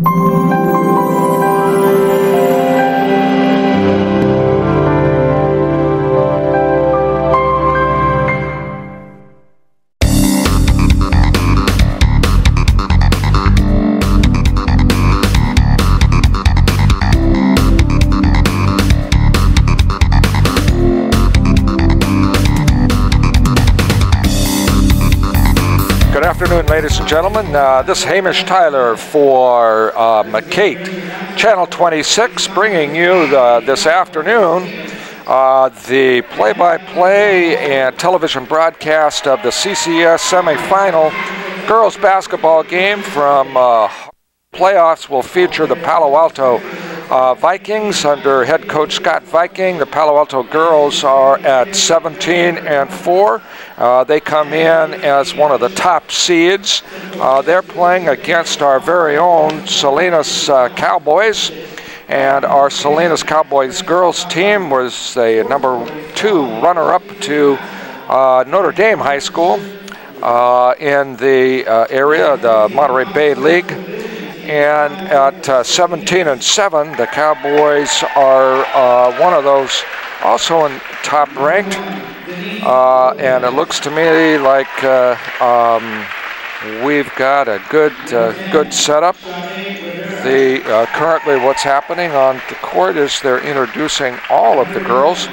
Good afternoon, ladies and gentlemen. This is Hamish Tyler for McCate, Channel 26, bringing you this afternoon the play-by-play and television broadcast of the CCS semifinal girls basketball game from playoffs. Will feature the Palo Alto Vikings under head coach Scott Viking. The Palo Alto girls are at 17-4. They come in as one of the top seeds. They're playing against our very own Salinas Cowboys. And our Salinas Cowboys girls team was the #2 runner-up to Notre Dame High School in the area, the Monterey Bay League. And at 17-7, the Cowboys are one of those also in top ranked. And it looks to me like we've got a good setup. Currently what's happening on the court is they're introducing all of the girls.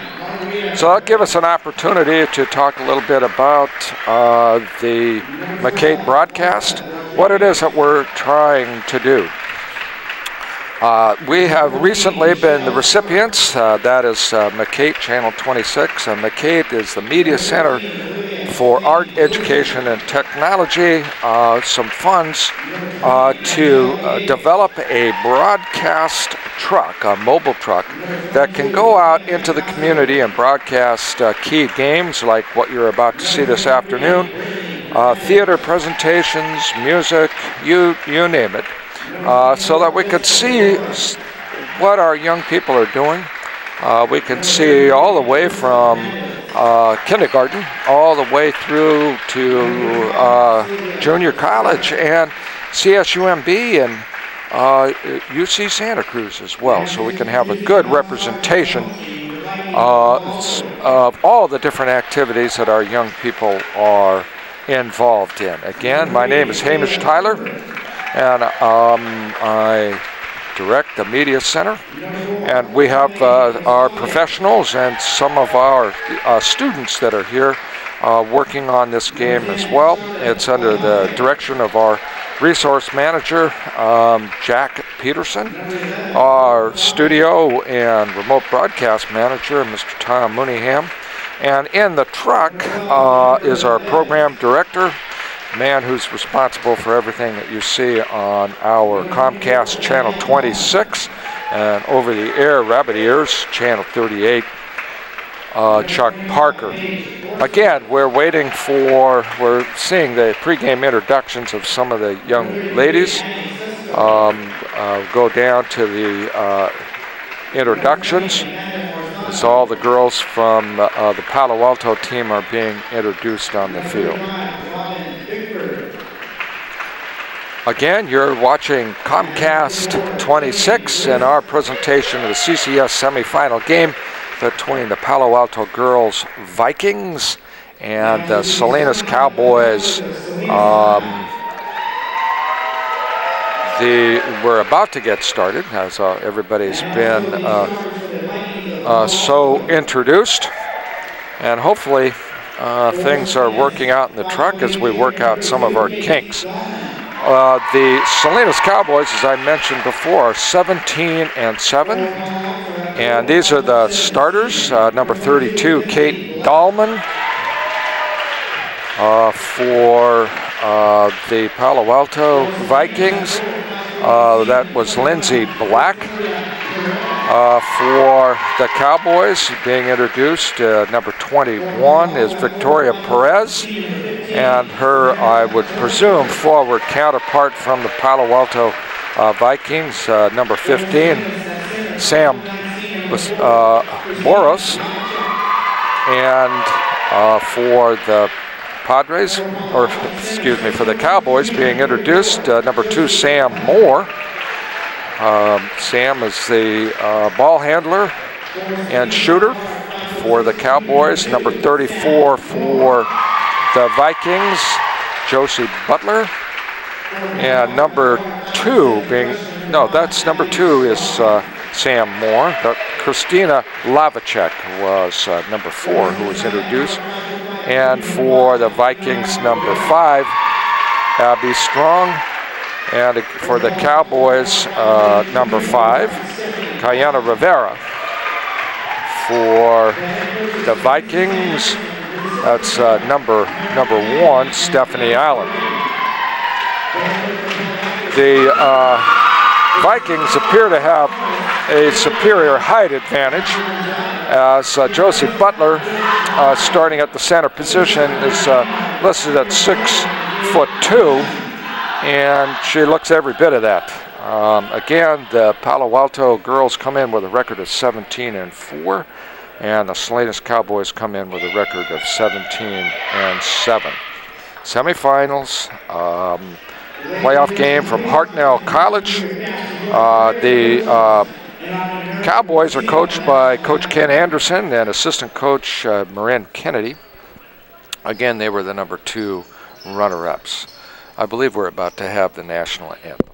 So that'll give us an opportunity to talk a little bit about the McCate broadcast, what it is that we're trying to do. We have recently been the recipients, that is McCate Channel 26, and McCate is the media center for art, education, and technology, some funds to develop a broadcast truck, a mobile truck, that can go out into the community and broadcast key games like what you're about to see this afternoon, theater presentations, music, you name it, so that we could see what our young people are doing. We can see all the way from kindergarten all the way through to junior college and CSUMB and UC Santa Cruz as well, so we can have a good representation of all the different activities that our young people are involved in. Again, my name is Hamish Tyler, and I direct the media center, and we have our professionals and some of our students that are here working on this game as well. It's under the direction of our resource manager, Jack Peterson, our studio and remote broadcast manager, Mr. Tom Mooneyham, and in the truck is our program director, man who's responsible for everything that you see on our Comcast Channel 26 and over-the-air Rabbit Ears Channel 38, Chuck Parker. Again, we're seeing the pregame introductions of some of the young ladies. Go down to the introductions. So all the girls from the Palo Alto team are being introduced on the field. Again, you're watching Comcast 26 and our presentation of the CCS semifinal game between the Palo Alto girls Vikings and the Salinas Cowboys. We're about to get started, as everybody's been so introduced, and hopefully things are working out in the truck as we work out some of our kinks. The Salinas Cowboys, as I mentioned before, are 17-7, and these are the starters. Number 32, Kate Dahlman, for the Palo Alto Vikings. That was Lindsay Black. For the Cowboys, being introduced, number 21 is Victoria Perez, and her, I would presume, forward counterpart from the Palo Alto Vikings, number 15, Sam Boros, and for the Padres, or excuse me, for the Cowboys, being introduced, number 2, Sam Moore, Sam is the ball handler and shooter for the Cowboys. Number 34 for the Vikings, Josie Butler. And number 2 being, no, that's number 2 is Sam Moore. But Christina Lavacek was number 4 who was introduced. And for the Vikings, number 5, Abby Strong. And for the Cowboys, number 5, Kayana Rivera. For the Vikings, that's number 1, Stephanie Allen. The Vikings appear to have a superior height advantage, as Josie Butler, starting at the center position, is listed at 6'2", and she looks every bit of that. Again, the Palo Alto girls come in with a record of 17-4, and the Salinas Cowboys come in with a record of 17-7. Semifinals, playoff game from Hartnell College. The Cowboys are coached by Coach Ken Anderson and assistant coach Marin Kennedy. Again, they were the number 2 runner-ups. I believe we're about to have the national anthem.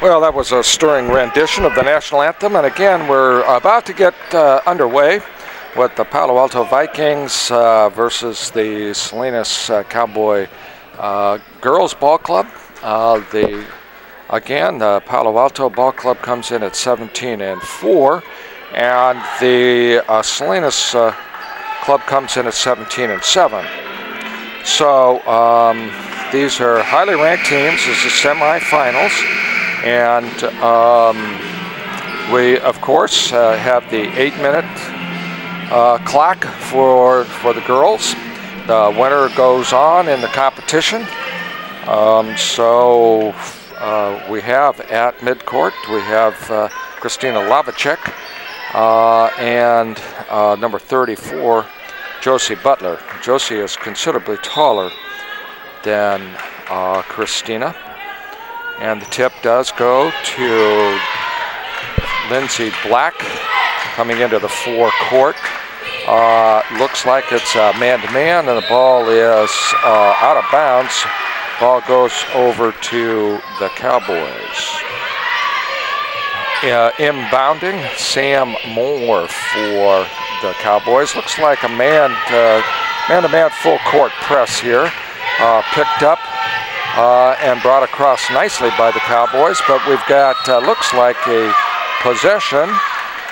Well, that was a stirring rendition of the national anthem, and again, we're about to get underway with the Palo Alto Vikings versus the Salinas Cowboy Girls Ball Club. Again, the Palo Alto Ball Club comes in at 17-4, and the Salinas Club comes in at 17-7. So these are highly ranked teams. This is semifinals. And we, of course, have the 8-minute clock for the girls. The winner goes on in the competition. So we have at midcourt, we have Christina Lavacek and number 34, Josie Butler. Josie is considerably taller than Christina. And the tip does go to Lindsay Black coming into the forecourt. Looks like it's man-to-man, and the ball is out of bounds. Ball goes over to the Cowboys. Inbounding, Sam Moore for the Cowboys. Looks like a man-to-man full court press here. Picked up and brought across nicely by the Cowboys, but we've got, looks like a possession.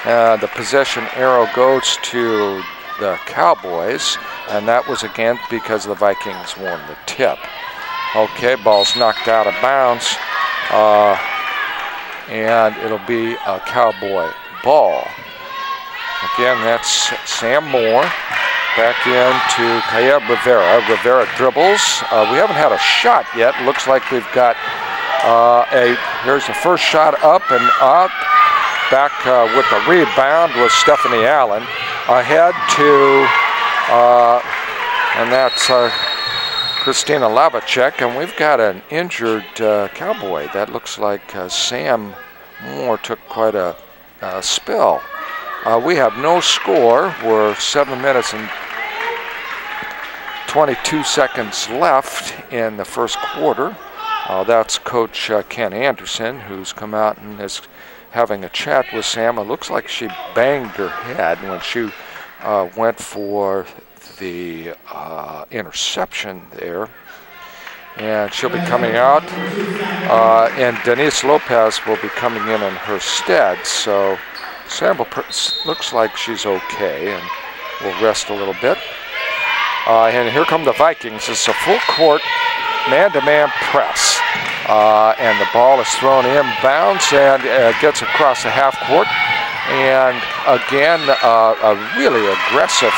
The possession arrow goes to the Cowboys. And that was again because the Vikings won the tip. Okay, ball's knocked out of bounds. And it'll be a Cowboy ball. Again, that's Sam Moore. Back into Caleb Rivera. Rivera dribbles. We haven't had a shot yet. Looks like we've got here's the first shot up and up. Back with the rebound was Stephanie Allen. Ahead to, and that's Christina Lavacek. And we've got an injured Cowboy. That looks like Sam Moore took quite a spill. We have no score. We're 7 minutes and 22 seconds left in the first quarter. That's Coach Ken Anderson, who's come out and is having a chat with Sam. It looks like she banged her head when she went for the interception there. And she'll be coming out. And Denise Lopez will be coming in her stead. So Sam looks like she's okay, and we'll rest a little bit. And here come the Vikings. It's a full court man-to-man press. And the ball is thrown inbounds and gets across the half court. And again, a really aggressive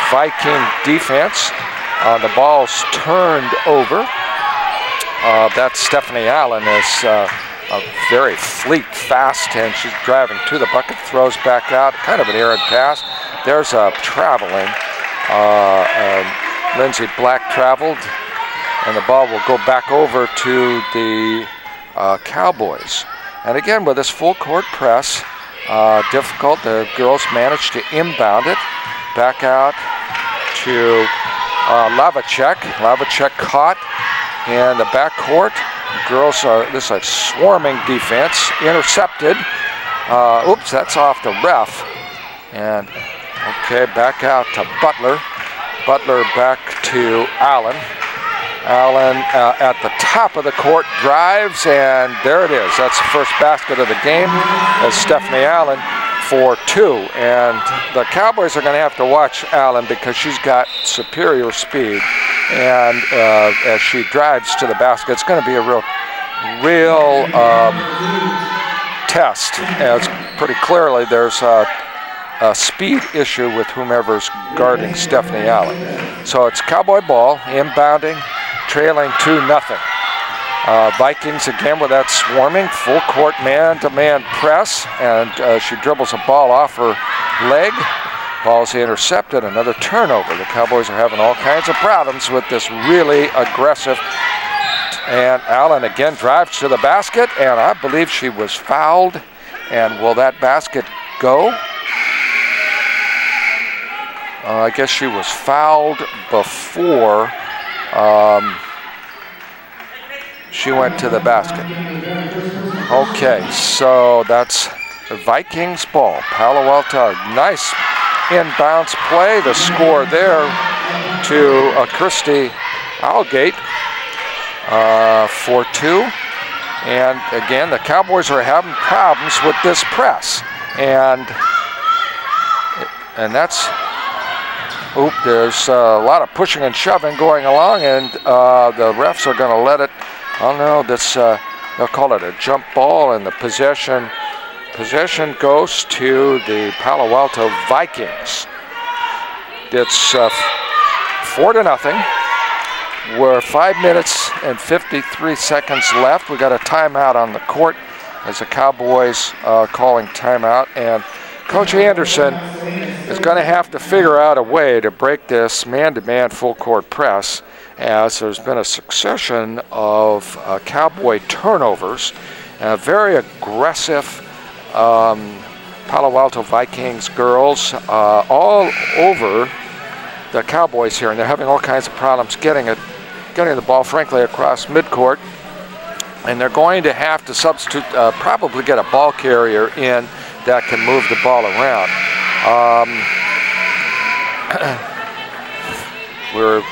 Viking defense. The ball's turned over. That's Stephanie Allen is very fleet, fast, and she's driving to the bucket, throws back out, kind of an errant pass. There's a traveling. Lindsay Black traveled, and the ball will go back over to the Cowboys. And again, with this full court press, difficult. The girls managed to inbound it back out to Lavacek. Lavacek caught in the backcourt. Girls are, this is a swarming defense, intercepted. Oops, that's off the ref. And okay, back out to Butler. Butler back to Allen. Allen at the top of the court drives, and there it is. That's the first basket of the game as Stephanie Allen for 2. And the Cowboys are going to have to watch Allen because she's got superior speed. And as she drives to the basket, it's going to be a real test, as pretty clearly there's a speed issue with whomever's guarding Stephanie Allen. So it's Cowboy ball, inbounding, trailing 2-0. Vikings again with that swarming, full court man-to-man press, and she dribbles a ball off her leg. Ball's intercepted, another turnover. The Cowboys are having all kinds of problems with this really aggressive. And Allen again drives to the basket, and I believe she was fouled. And will that basket go? I guess she was fouled before she went to the basket. Okay, so that's the Vikings ball. Palo Alto, nice inbounds play. The score there to Christy Algate for 2. And again, the Cowboys are having problems with this press. And that's, there's a lot of pushing and shoving going along, and the refs are going to let it, oh no, this, they'll call it a jump ball, and the possession goes to the Palo Alto Vikings. It's 4-0. We're 5 minutes and 53 seconds left. We got a timeout on the court as the Cowboys calling timeout, and Coach Anderson is going to have to figure out a way to break this man-to-man full court press, as there's been a succession of Cowboy turnovers, and a very aggressive Palo Alto Vikings girls all over the Cowboys here, and they're having all kinds of problems getting the ball, frankly, across midcourt. And they're going to have to substitute, probably get a ball carrier in that can move the ball around. We're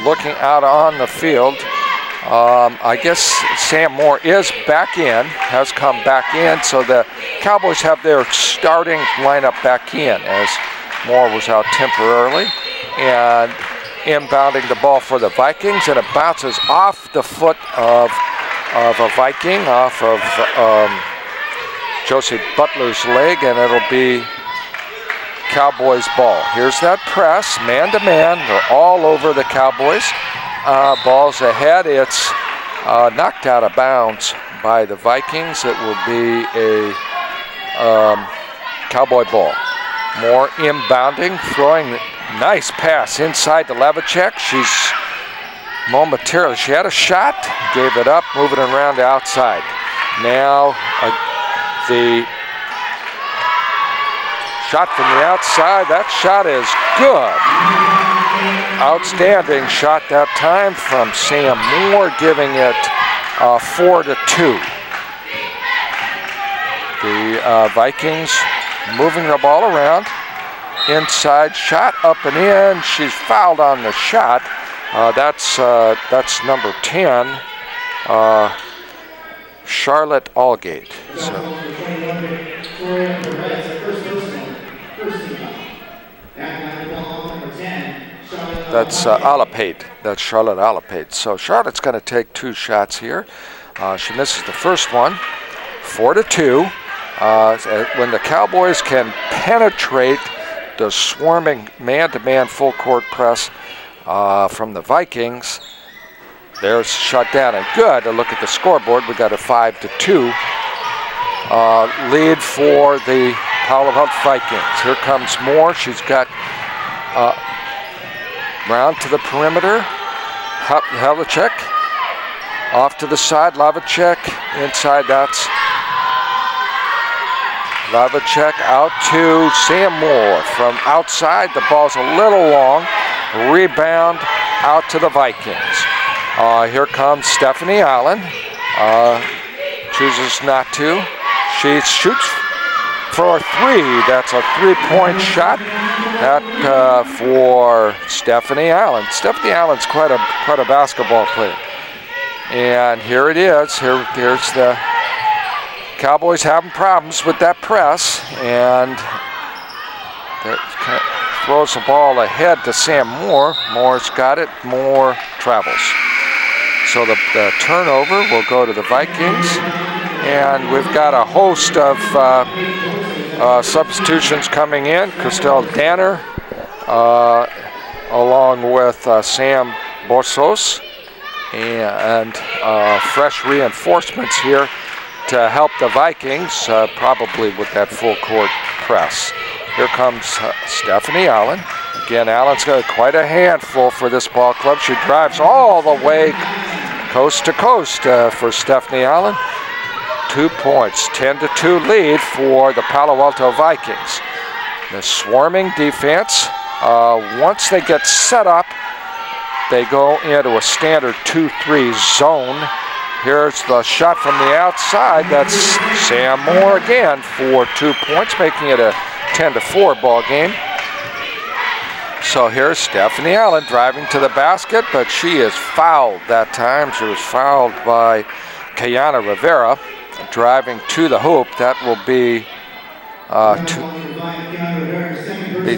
looking out on the field. I guess Sam Moore is back in, has come back in, so the Cowboys have their starting lineup back in, as Moore was out temporarily. and inbounding the ball for the Vikings, and it bounces off the foot of a Viking, off of Josie Butler's leg, and it'll be Cowboys ball. Here's that press, man-to-man. They're all over the Cowboys. Ball's ahead. It's knocked out of bounds by the Vikings. It will be a Cowboy ball. More inbounding, throwing nice pass inside to Levicek. She's momentarily, she had a shot, gave it up, moving it around the outside. Now the shot from the outside, that shot is good. Outstanding shot that time from Sam Moore, giving it 4-2. The Vikings moving the ball around. Inside shot, up and in. She's fouled on the shot. That's number 10, Charlotte Allgate. So. That's Alapate. That's Charlotte Alapate. So Charlotte's going to take 2 shots here. She misses the first one, 4-2. When the Cowboys can penetrate the swarming man-to-man full court press from the Vikings, they're shut down and good. To look at the scoreboard, we got a 5-2 lead for the Palo Alto Vikings. Here comes Moore. She's got round to the perimeter. Havlicek off to the side. Lavicek inside. That's Lavicek out to Sam Moore from outside. The ball's a little long. Rebound out to the Vikings. Here comes Stephanie Allen. Chooses not to. She shoots for 3. That's a 3-point shot. That for Stephanie Allen. Stephanie Allen's quite a basketball player. And here it is. Here's the Cowboys having problems with that press, and throws the ball ahead to Sam Moore. Moore's got it. Moore travels. So the turnover will go to the Vikings, and we've got a host of substitutions coming in. Christelle Danner, along with Sam Borsos, and fresh reinforcements here to help the Vikings, probably with that full court press. Here comes Stephanie Allen. Again, Allen's got quite a handful for this ball club. She drives all the way coast to coast for Stephanie Allen. 2 points, 10-2 lead for the Palo Alto Vikings. The swarming defense, once they get set up, they go into a standard 2-3 zone. Here's the shot from the outside. That's Sam Moore again for 2 points, making it a 10-4 ball game. So here's Stephanie Allen driving to the basket, but she is fouled that time. She was fouled by Kayana Rivera, driving to the hoop. That will be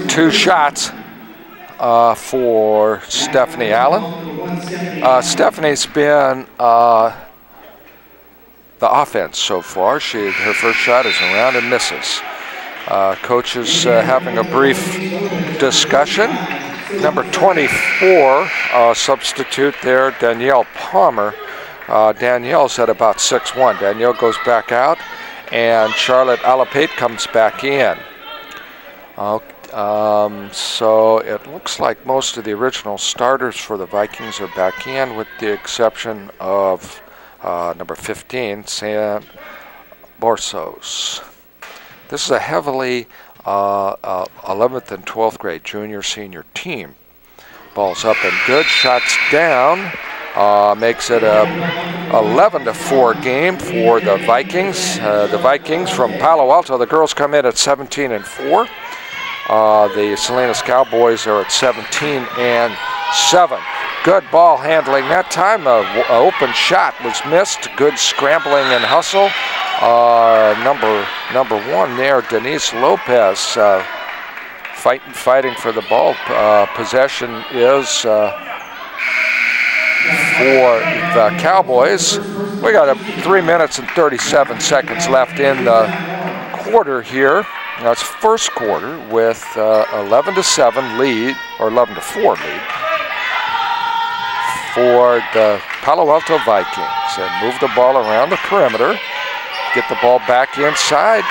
two shots for Stephanie Allen. Stephanie's been the offense so far. Her first shot is around and misses. Coaches having a brief discussion. Number 24, substitute there, Danielle Palmer. Danielle's at about 6'1". Danielle goes back out, and Charlotte Alapate comes back in. So it looks like most of the original starters for the Vikings are back in, with the exception of number 15, Sam Borsos. This is a heavily 11th and 12th grade junior senior team. Ball's up and good, shots down. Makes it a 11-4 game for the Vikings. The Vikings from Palo Alto, the girls come in at 17-4. The Salinas Cowboys are at 17-7. Good ball handling that time. An open shot was missed. Good scrambling and hustle. Number 1 there, Denise Lopez, fighting for the ball. Possession is for the Cowboys. We got 3 minutes and 37 seconds left in the quarter here. That's first quarter with 11-7 lead, or 11-4 lead for the Palo Alto Vikings. And move the ball around the perimeter. Get the ball back inside.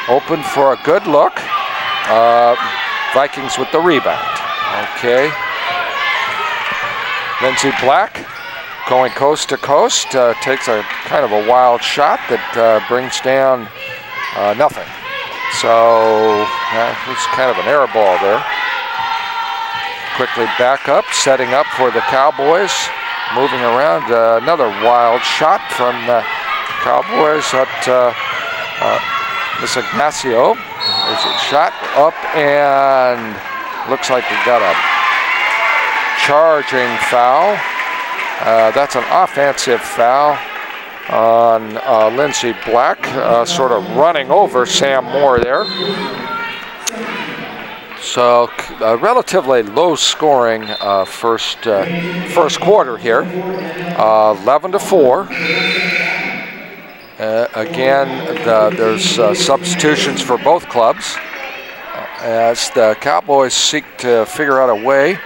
Open for a good look. Vikings with the rebound. Okay. Lindsey Black going coast to coast. Takes a kind of a wild shot that brings down nothing. So it was kind of an air ball there. Quickly back up, setting up for the Cowboys. Moving around, another wild shot from the Cowboys at Miss Ignacio. There's a shot up, and looks like we got a charging foul. That's an offensive foul on Lindsey Black, sort of running over Sam Moore there. So relatively low-scoring first quarter here, 11-4. Again, there's substitutions for both clubs as the Cowboys seek to figure out a way.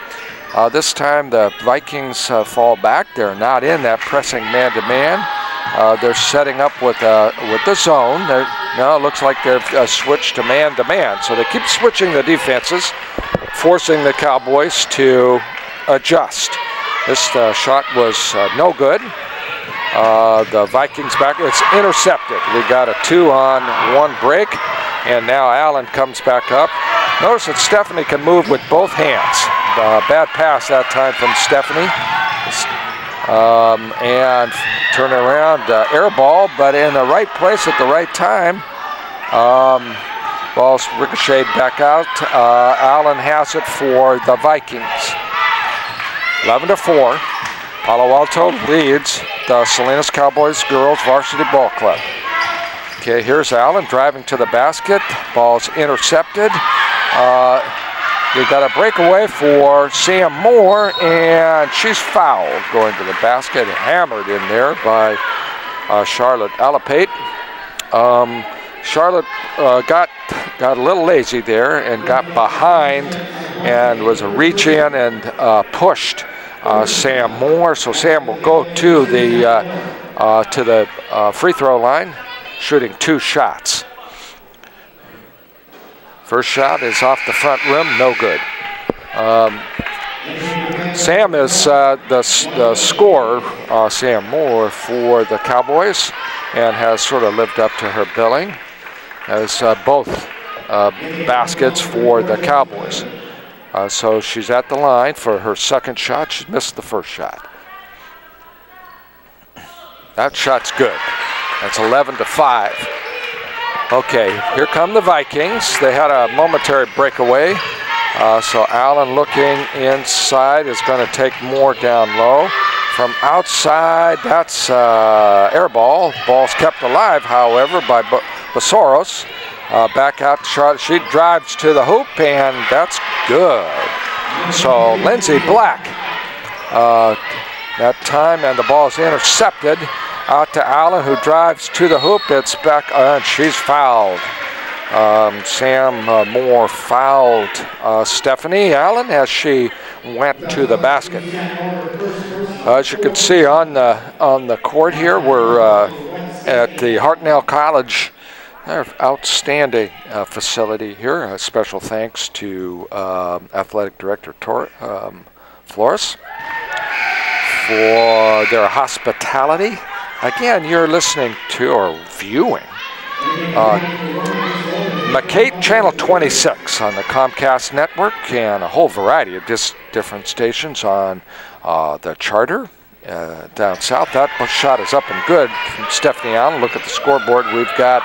This time the Vikings fall back. They're not in that pressing man-to-man. They're setting up with the zone. Now it looks like they've switched to man-to-man. So they keep switching the defenses, forcing the Cowboys to adjust. This shot was no good. The Vikings back, it's intercepted. We got a 2-on-1 break, and now Allen comes back up. Notice that Stephanie can move with both hands. Bad pass that time from Stephanie. And turn around, air ball, but in the right place at the right time. Ball's ricocheted back out. Allen has it for the Vikings. 11-4. Palo Alto leads the Salinas Cowboys girls varsity ball club. Okay, here's Allen driving to the basket. Ball's intercepted. We got a breakaway for Sam Moore, and she's fouled going to the basket, hammered in there by Charlotte Alapate. Charlotte got a little lazy there and got behind, and was a reach in and pushed Sam Moore. So Sam will go to the free throw line, shooting 2 shots. First shot is off the front rim, no good. Sam is the scorer, Sam Moore, for the Cowboys, and has sort of lived up to her billing. Has both baskets for the Cowboys. So she's at the line for her second shot. She missed the first shot. That shot's good. That's 11-5. Okay, here come the Vikings. They had a momentary breakaway. So Allen looking inside is going to take Moore down low. From outside, that's air ball. Ball's kept alive, however, by Basoros. Back out to Charlotte. She drives to the hoop, and that's good. So Lindsey Black that time, and the ball is intercepted. Out to Allen, who drives to the hoop. It's back, and she's fouled. Sam Moore fouled Stephanie Allen as she went to the basket. As you can see on the court here, we're at the Hartnell College. Outstanding facility here. A special thanks to Athletic Director Flores for their hospitality. Again, you're listening to or viewing McCate Channel 26 on the Comcast network, and a whole variety of different stations on the Charter down south. That shot is up and good from Stephanie Allen. Look at the scoreboard. We've got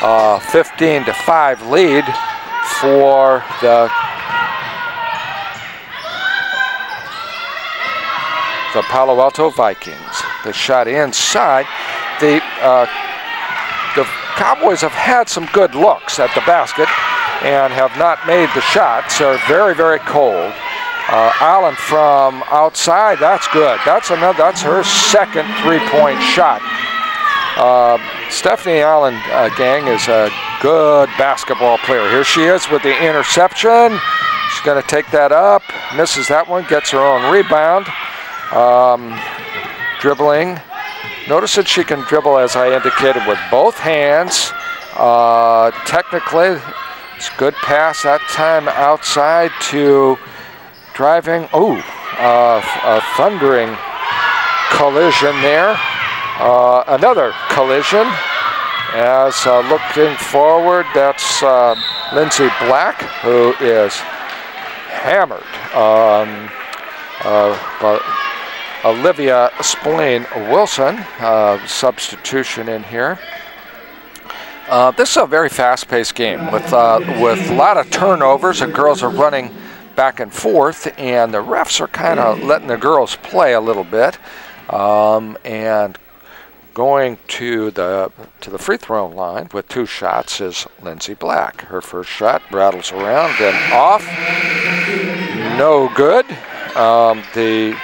15-5 lead for the Palo Alto Vikings. The shot inside. The Cowboys have had some good looks at the basket. and have not made the shots. They're very, very cold. Allen from outside, that's good. That's her second three-point shot. Stephanie Allen, gang, is a good basketball player. Here she is with the interception. She's going to take that up, misses that one, gets her own rebound. Dribbling. Notice that she can dribble, as I indicated, with both hands. Technically, it's a good pass that time outside to driving. A thundering collision there. Another collision. As looking forward, that's Lindsay Black, who is hammered. Olivia Spillane-Wilson, substitution in here. This is a very fast-paced game with a lot of turnovers. The girls are running back and forth, and the refs are kind of letting the girls play a little bit. And going to the free throw line with 2 shots is Lindsay Black. Her first shot rattles around and off. No good. The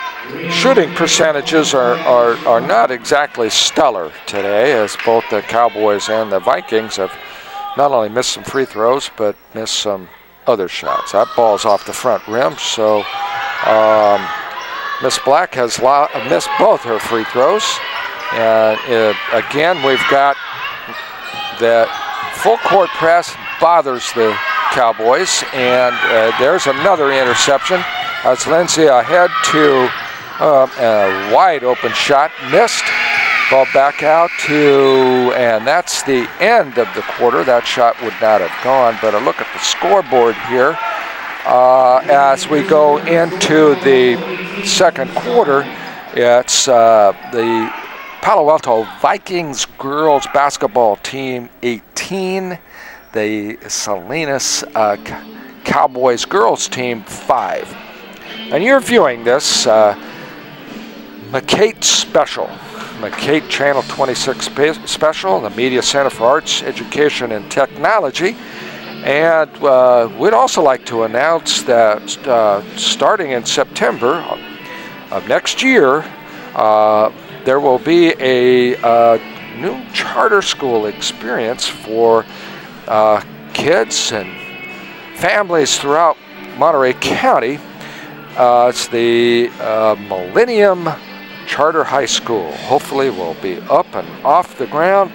shooting percentages are not exactly stellar today, as both the Cowboys and the Vikings have not only missed some free throws, but missed some other shots. That ball's off the front rim, so Miss Black has missed both her free throws. And again, we've got the full court press bothers the Cowboys, and there's another interception. As Lindsay ahead to a wide open shot, missed. Ball back out to, and that's the end of the quarter. That shot would not have gone, but a look at the scoreboard here. As we go into the second quarter, it's the Palo Alto Vikings girls basketball team 18, the Salinas Cowboys girls team 5. And you're viewing this McCate special, McCate Channel 26 special, the Media Center for Arts, Education, and Technology. And we'd also like to announce that starting in September of next year, there will be a new charter school experience for kids and families throughout Monterey County. It's the Millennium Charter High School. Hopefully will be up and off the ground,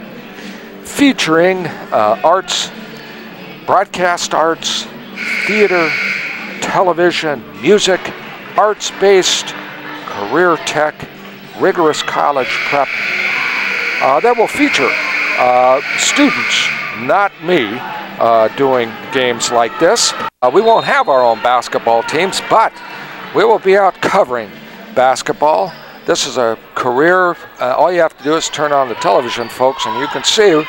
featuring arts, broadcast arts, theater, television, music, arts-based, career tech, rigorous college prep. That will feature students, not me, doing games like this. We won't have our own basketball teams, but we will be out covering basketball. This is a career. All you have to do is turn on the television, folks, and you can see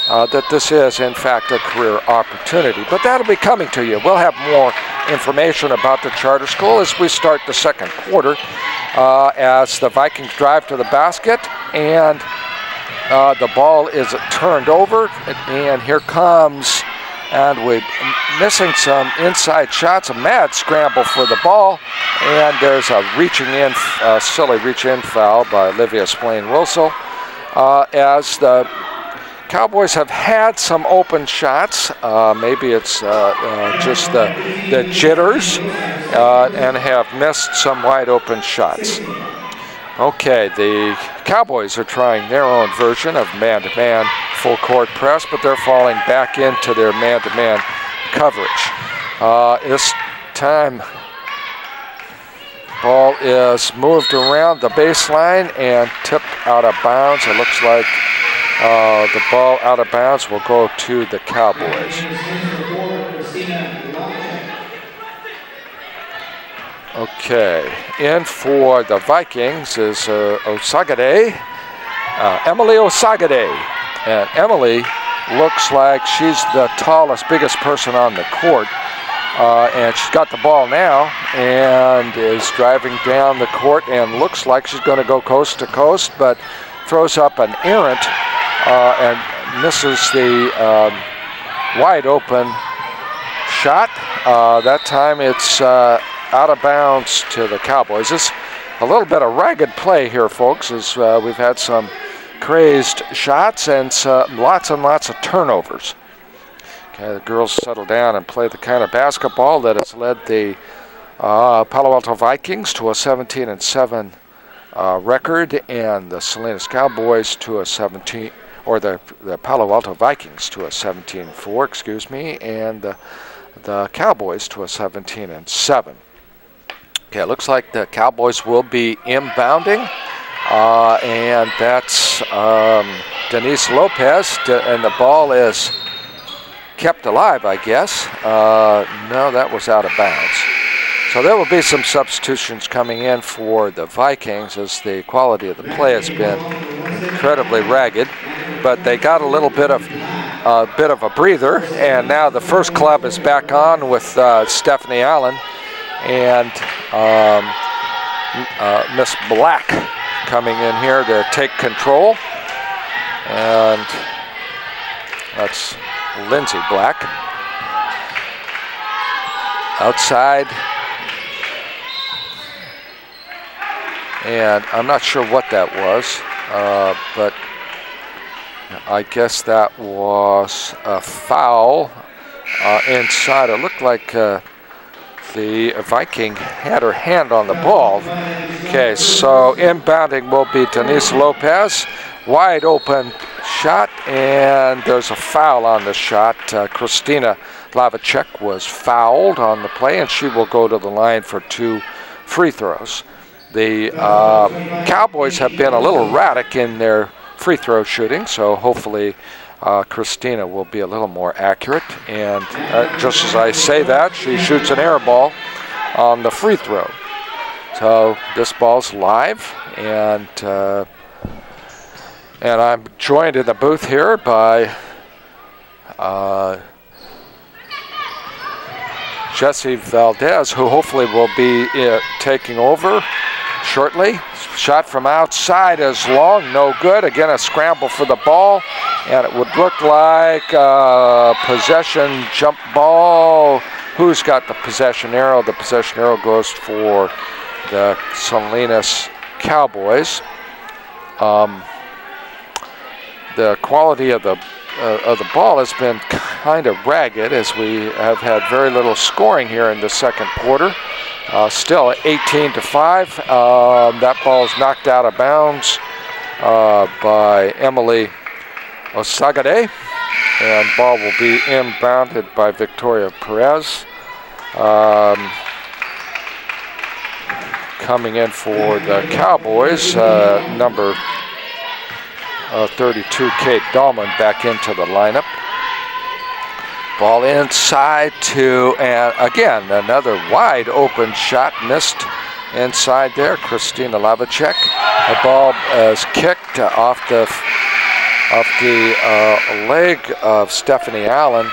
that this is, in fact, a career opportunity. But that'll be coming to you. We'll have more information about the charter school as we start the second quarter, as the Vikings drive to the basket, and the ball is turned over, and here comes, and we're missing some inside shots, a mad scramble for the ball, and there's a silly reach-in foul by Olivia Spillane-Wilson, as the Cowboys have had some open shots. Maybe it's just the jitters, and have missed some wide open shots. Okay, the Cowboys are trying their own version of man-to-man full court press, but they're falling back into their man-to-man coverage. This time, ball is moved around the baseline and tipped out of bounds. It looks like the ball out of bounds will go to the Cowboys. Okay, in for the Vikings is Osagade, Emily Osagade. And Emily looks like she's the tallest, biggest person on the court. And she's got the ball now and is driving down the court and looks like she's going to go coast to coast, but throws up an errant and misses the wide open shot. That time it's out of bounds to the Cowboys. It's a little bit of ragged play here, folks, as we've had some crazed shots and lots and lots of turnovers. Okay, the girls settle down and play the kind of basketball that has led the Palo Alto Vikings to a 17-7 record, and the Salinas Cowboys to a 17, or the Palo Alto Vikings to a 17-4, excuse me, and the Cowboys to a 17-7. Okay, it looks like the Cowboys will be inbounding, and that's Denise Lopez, and the ball is kept alive, I guess. No, that was out of bounds. So there will be some substitutions coming in for the Vikings, as the quality of the play has been incredibly ragged. But they got a little bit of a breather, and now the first club is back on with Stephanie Allen and Miss Black coming in here to take control, and that's Lindsay Black. Outside, and I'm not sure what that was, but I guess that was a foul inside. It looked like the Viking had her hand on the ball. Okay, so inbounding will be Denise Lopez. Wide open shot, and there's a foul on the shot. Christina Lavacek was fouled on the play, and she will go to the line for 2 free throws. The Cowboys have been a little erratic in their free throw shooting, so hopefully Christina will be a little more accurate. And just as I say that, she shoots an air ball on the free throw. So this ball's live, and I'm joined in the booth here by Jesse Valdez, who hopefully will be taking over shortly. Shot from outside is long, no good. Again, a scramble for the ball, and it would look like a possession jump ball. Who's got the possession arrow? The possession arrow goes for the Salinas Cowboys. The quality of the ball has been kind of ragged, as we have had very little scoring here in the second quarter. Still 18-5. That ball's knocked out of bounds by Emily Osagade, and ball will be inbounded by Victoria Perez. Coming in for the Cowboys, number 32, Kate Dahlman, back into the lineup. Ball inside to, and again, another wide open shot missed inside there. Christina Lavacek. The ball is kicked off the leg of Stephanie Allen.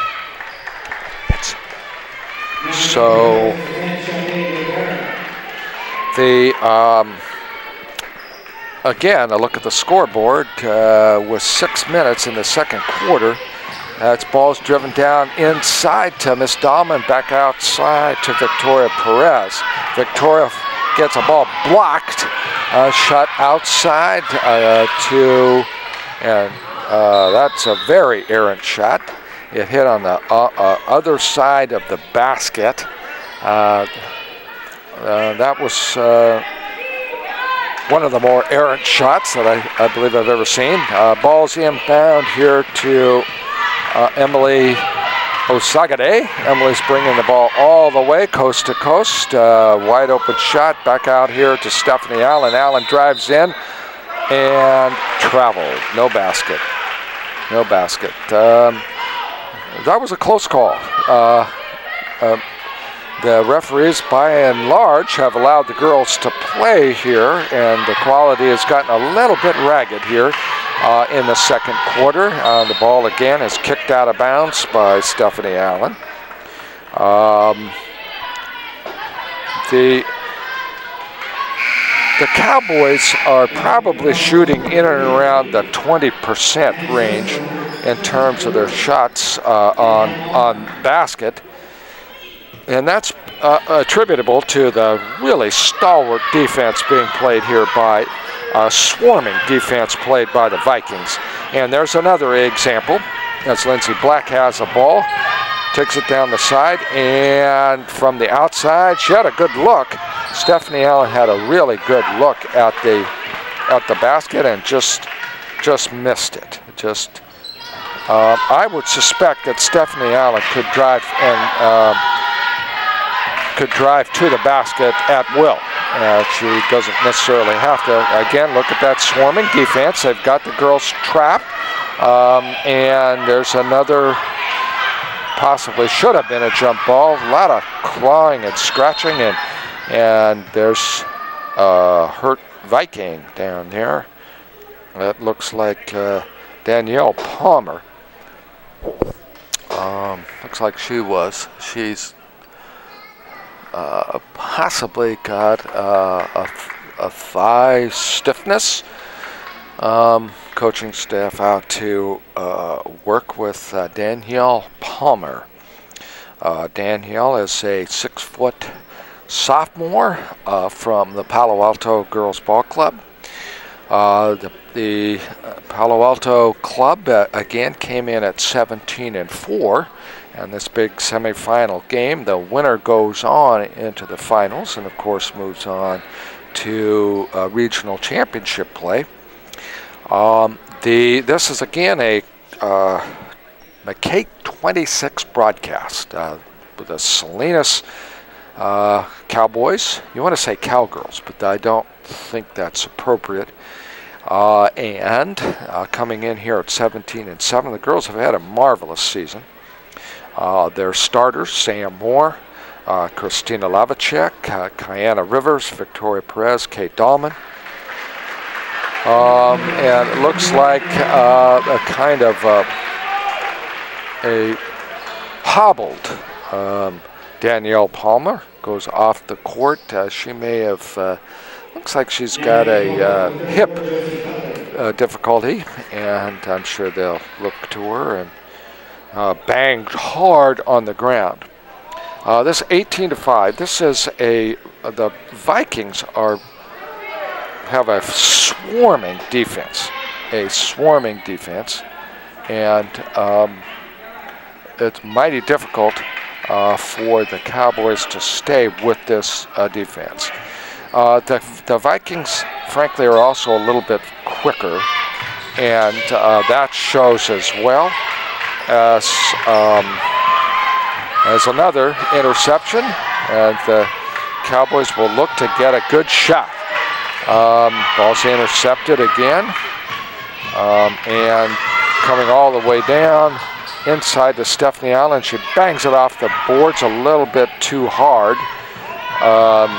So the again, a look at the scoreboard with 6 minutes in the second quarter. That's ball's driven down inside to Miss Dahlman, back outside to Victoria Perez. Victoria gets a ball blocked, shot outside and that's a very errant shot. It hit on the other side of the basket. That was one of the more errant shots that I believe I've ever seen. Ball's inbound here to Emily Osagade. Emily's bringing the ball all the way, coast to coast. Wide open shot back out here to Stephanie Allen. Allen drives in and traveled. No basket. No basket. That was a close call. The referees, by and large, have allowed the girls to play here, and the quality has gotten a little bit ragged here in the second quarter. The ball again is kicked out of bounds by Stephanie Allen. The Cowboys are probably shooting in and around the 20% range in terms of their shots on basket. And that's attributable to the really stalwart defense being played here by swarming defense played by the Vikings. And there's another example as Lindsay Black has a ball, takes it down the side, and from the outside, she had a good look. Stephanie Allen had a really good look at the basket and just missed it. I would suspect that Stephanie Allen could drive to the basket at will. She doesn't necessarily have to. Again, look at that swarming defense. They've got the girls trapped, and there's another. Possibly should have been a jump ball. A lot of clawing and scratching, and there's a hurt Viking down there. That looks like Danielle Palmer. Looks like she's possibly got a thigh stiffness. Coaching staff out to work with Danielle Palmer. Danielle is a 6-foot sophomore from the Palo Alto Girls Ball Club. The Palo Alto club again came in at 17-4, and this big semifinal game, the winner goes on into the finals, and of course moves on to regional championship play. This is again a McCate 26 broadcast with the Salinas Cowboys. You want to say Cowgirls, but I don't think that's appropriate. And coming in here at 17-7, the girls have had a marvelous season. Their starters, Sam Moore, Christina Lavacek, Kiana Rivers, Victoria Perez, Kate Dahlman. And it looks like a kind of a hobbled Danielle Palmer goes off the court. She may have, looks like she's got a hip difficulty, and I'm sure they'll look to her, and banged hard on the ground. This 18-5. This is the Vikings have a swarming defense, and it's mighty difficult for the Cowboys to stay with this defense. The Vikings, frankly, are also a little bit quicker, and that shows as well as another interception, and the Cowboys will look to get a good shot. Ball's intercepted again, and coming all the way down inside to Stephanie Allen. She bangs it off the boards a little bit too hard. A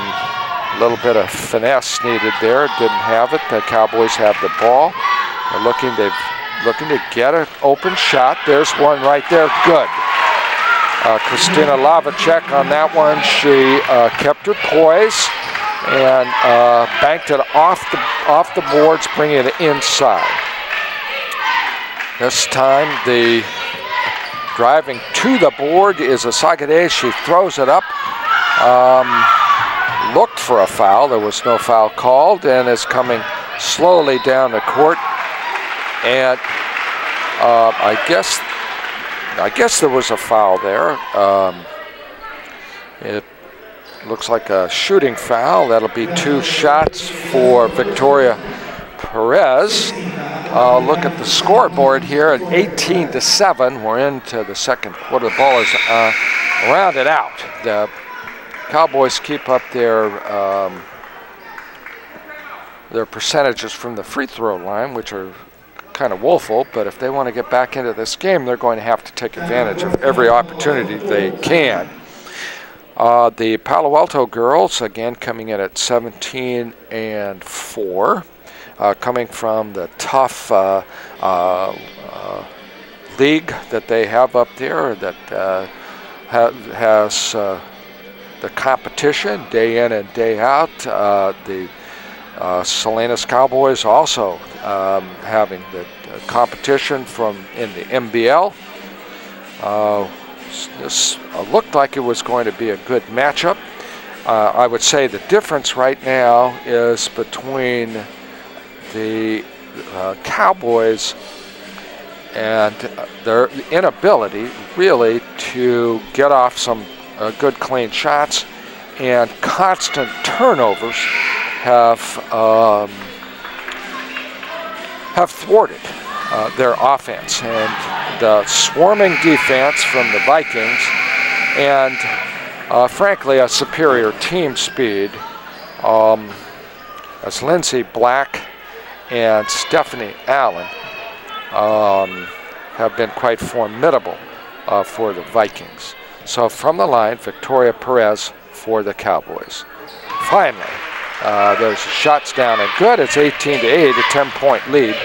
little bit of finesse needed there. Didn't have it. The Cowboys have the ball. They're looking to get an open shot. There's one right there. Good. Christina Lavacek on that one. She kept her poise and banked it off the boards, bringing it inside. This time the driving to the board is Asagade. She throws it up. Looked for a foul. There was no foul called, and is coming slowly down the court. And I guess there was a foul there. It looks like a shooting foul. That'll be 2 shots for Victoria Perez. Look at the scoreboard here at 18-7. We're into the second quarter. The ball is rounded out. The Cowboys keep up their percentages from the free throw line, which are kind of woeful, but if they want to get back into this game, they're going to have to take advantage of every opportunity they can. The Palo Alto girls, again, coming in at 17-4, coming from the tough league that they have up there that has the competition day in and day out. The Salinas Cowboys also having the competition from in the MBL. this looked like it was going to be a good matchup. I would say the difference right now is between the Cowboys and their inability really to get off some good clean shots, and constant turnovers have thwarted their offense, and the swarming defense from the Vikings, and frankly a superior team speed as Lindsey Black and Stephanie Allen have been quite formidable for the Vikings. So from the line, Victoria Perez for the Cowboys. Finally, there's shots down and good. It's 18-8, a 10-point lead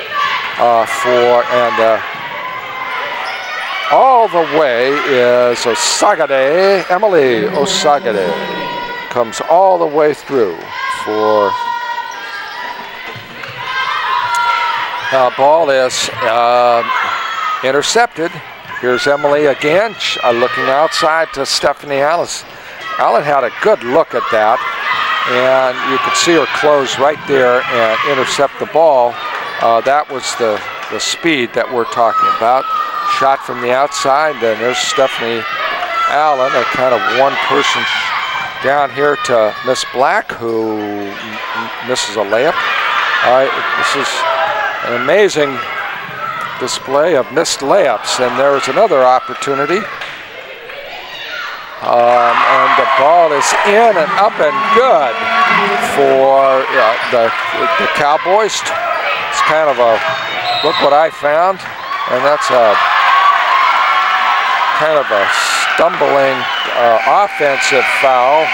all the way is Osagade. Emily Osagade comes all the way through for. Ball is intercepted. Here's Emily again, looking outside to Stephanie Alice. Allen had a good look at that, and you could see her close right there and intercept the ball. That was the speed that we're talking about. Shot from the outside, and there's Stephanie Allen, a kind of one-person down here to Miss Black, who misses a layup. This is an amazing display of missed layups, and there's another opportunity. And the ball is in and up and good for the Cowboys. It's kind of a look what I found, and that's a kind of a stumbling offensive foul.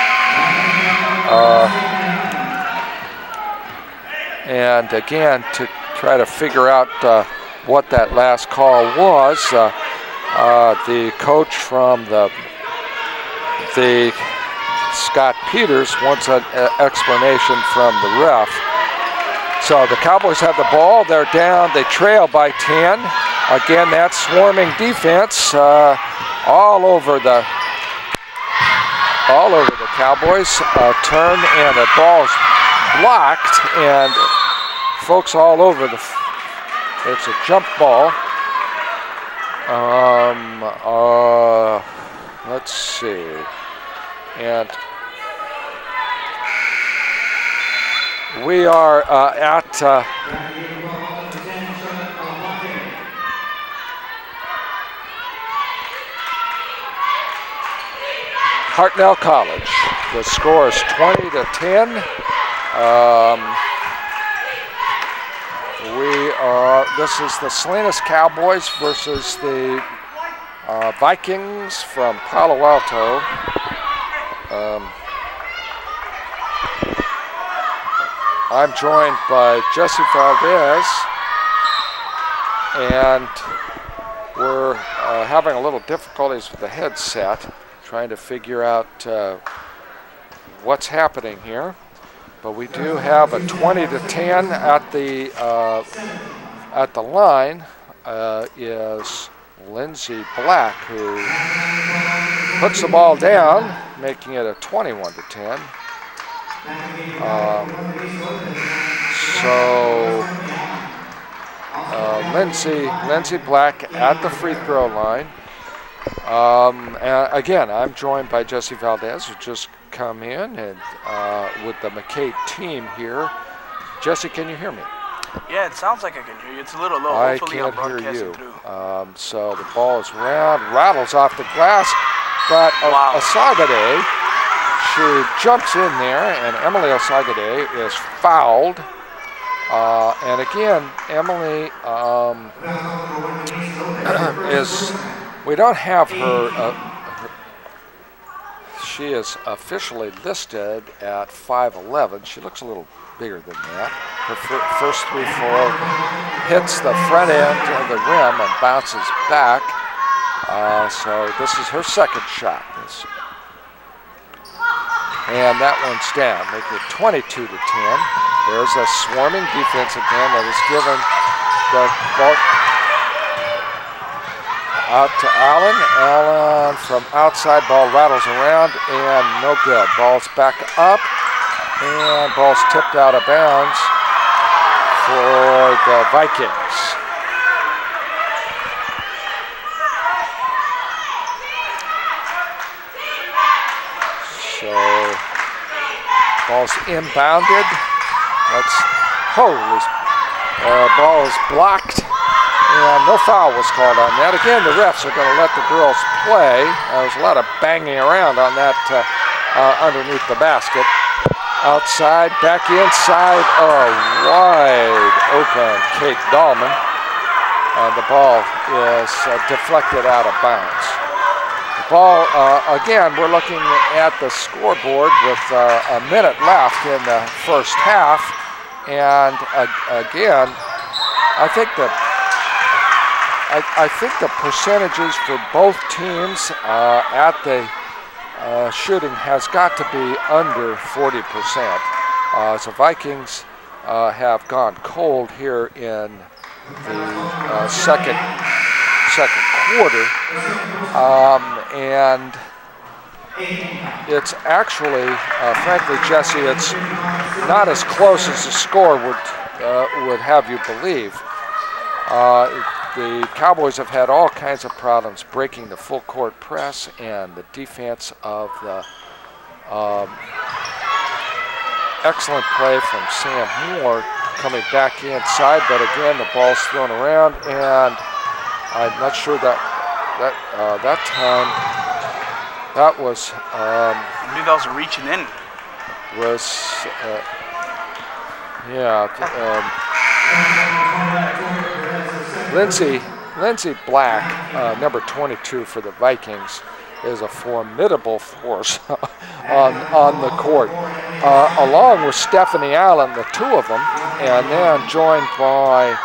And again, to try to figure out what that last call was, the coach from the Scott Peters wants an explanation from the ref. So the Cowboys have the ball. They're down. They trail by 10. Again, that swarming defense all over the Cowboys. Turn, and the ball's blocked, and folks all over the. It's a jump ball. Let's see. And we are at Hartnell College. The score is 20-10. This is the Salinas Cowboys versus the Vikings from Palo Alto. I'm joined by Jesse Valdez, and we're having a little difficulties with the headset, trying to figure out what's happening here. But we do have a 20-10 at the line. Is Lindsey Black, who puts the ball down, making it a 21-10. Lindsey Black at the free throw line. And again, I'm joined by Jesse Valdez, who just come in, and with the McKay team here. Jesse, can you hear me? Yeah, it sounds like I can hear you. It's a little low. I can't hear you. So the ball is rattles off the glass, but wow. Osagade, she jumps in there, and Emily Osagade is fouled. And again, Emily we don't have her, she is officially listed at 5'11". She looks a little bigger than that. Her first 3-4 hits the front end of the rim and bounces back. So this is her second shot. And that one's down, making it 22-10. There's a swarming defense again that is given the ball. Out to Allen. Allen from outside, ball rattles around and no good. Ball's back up and ball's tipped out of bounds for the Vikings. So ball's inbounded. Ball is blocked. And no foul was called on that. Again, the refs are going to let the girls play. There was a lot of banging around on that underneath the basket. Outside, back inside, wide open Kate Dahlman. And the ball is deflected out of bounds. The ball, again, we're looking at the scoreboard with a minute left in the first half. And again, I think the percentages for both teams at the shooting has got to be under 40%. So Vikings have gone cold here in the second quarter, and it's actually, frankly, Jesse, it's not as close as the score would have you believe. The Cowboys have had all kinds of problems breaking the full court press, and the defense of the excellent play from Sam Moore coming back inside, but again the ball's thrown around, and I'm not sure that time that was. Maybe that was reaching in. Lindsay Black, number 22 for the Vikings, is a formidable force on the court, along with Stephanie Allen, the two of them, and then joined by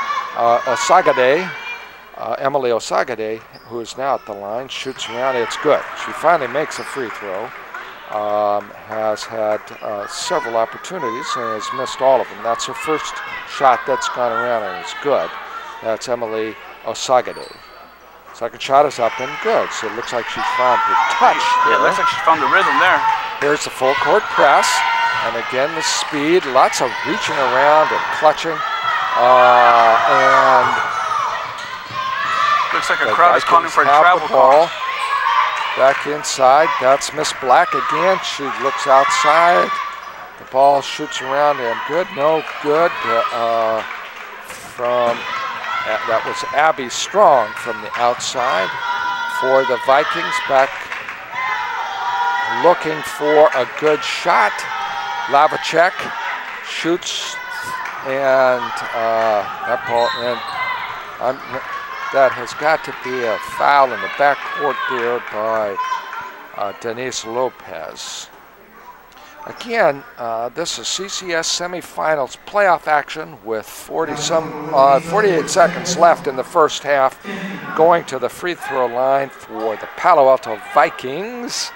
Emily Osagade, who is now at the line, shoots around. It's good. She finally makes a free throw. Has had several opportunities and has missed all of them. That's her first shot that's gone around, and it's good. That's Emily Osagade. Second shot is up and good. So it looks like she's found her touch there. Yeah, it looks like she's found the rhythm there. Here's the full court press. And again, the speed. Lots of reaching around and clutching. And looks like a crowd is calling for a travel call. Back inside. That's Miss Black again. She looks outside. The ball shoots around and good. No good. That was Abby Strong from the outside for the Vikings. Back looking for a good shot. Lavacek shoots, and that ball, and that has got to be a foul in the backcourt there by Denise Lopez. Again, this is CCS semifinals playoff action with 48 seconds left in the first half. Going to the free throw line for the Palo Alto Vikings.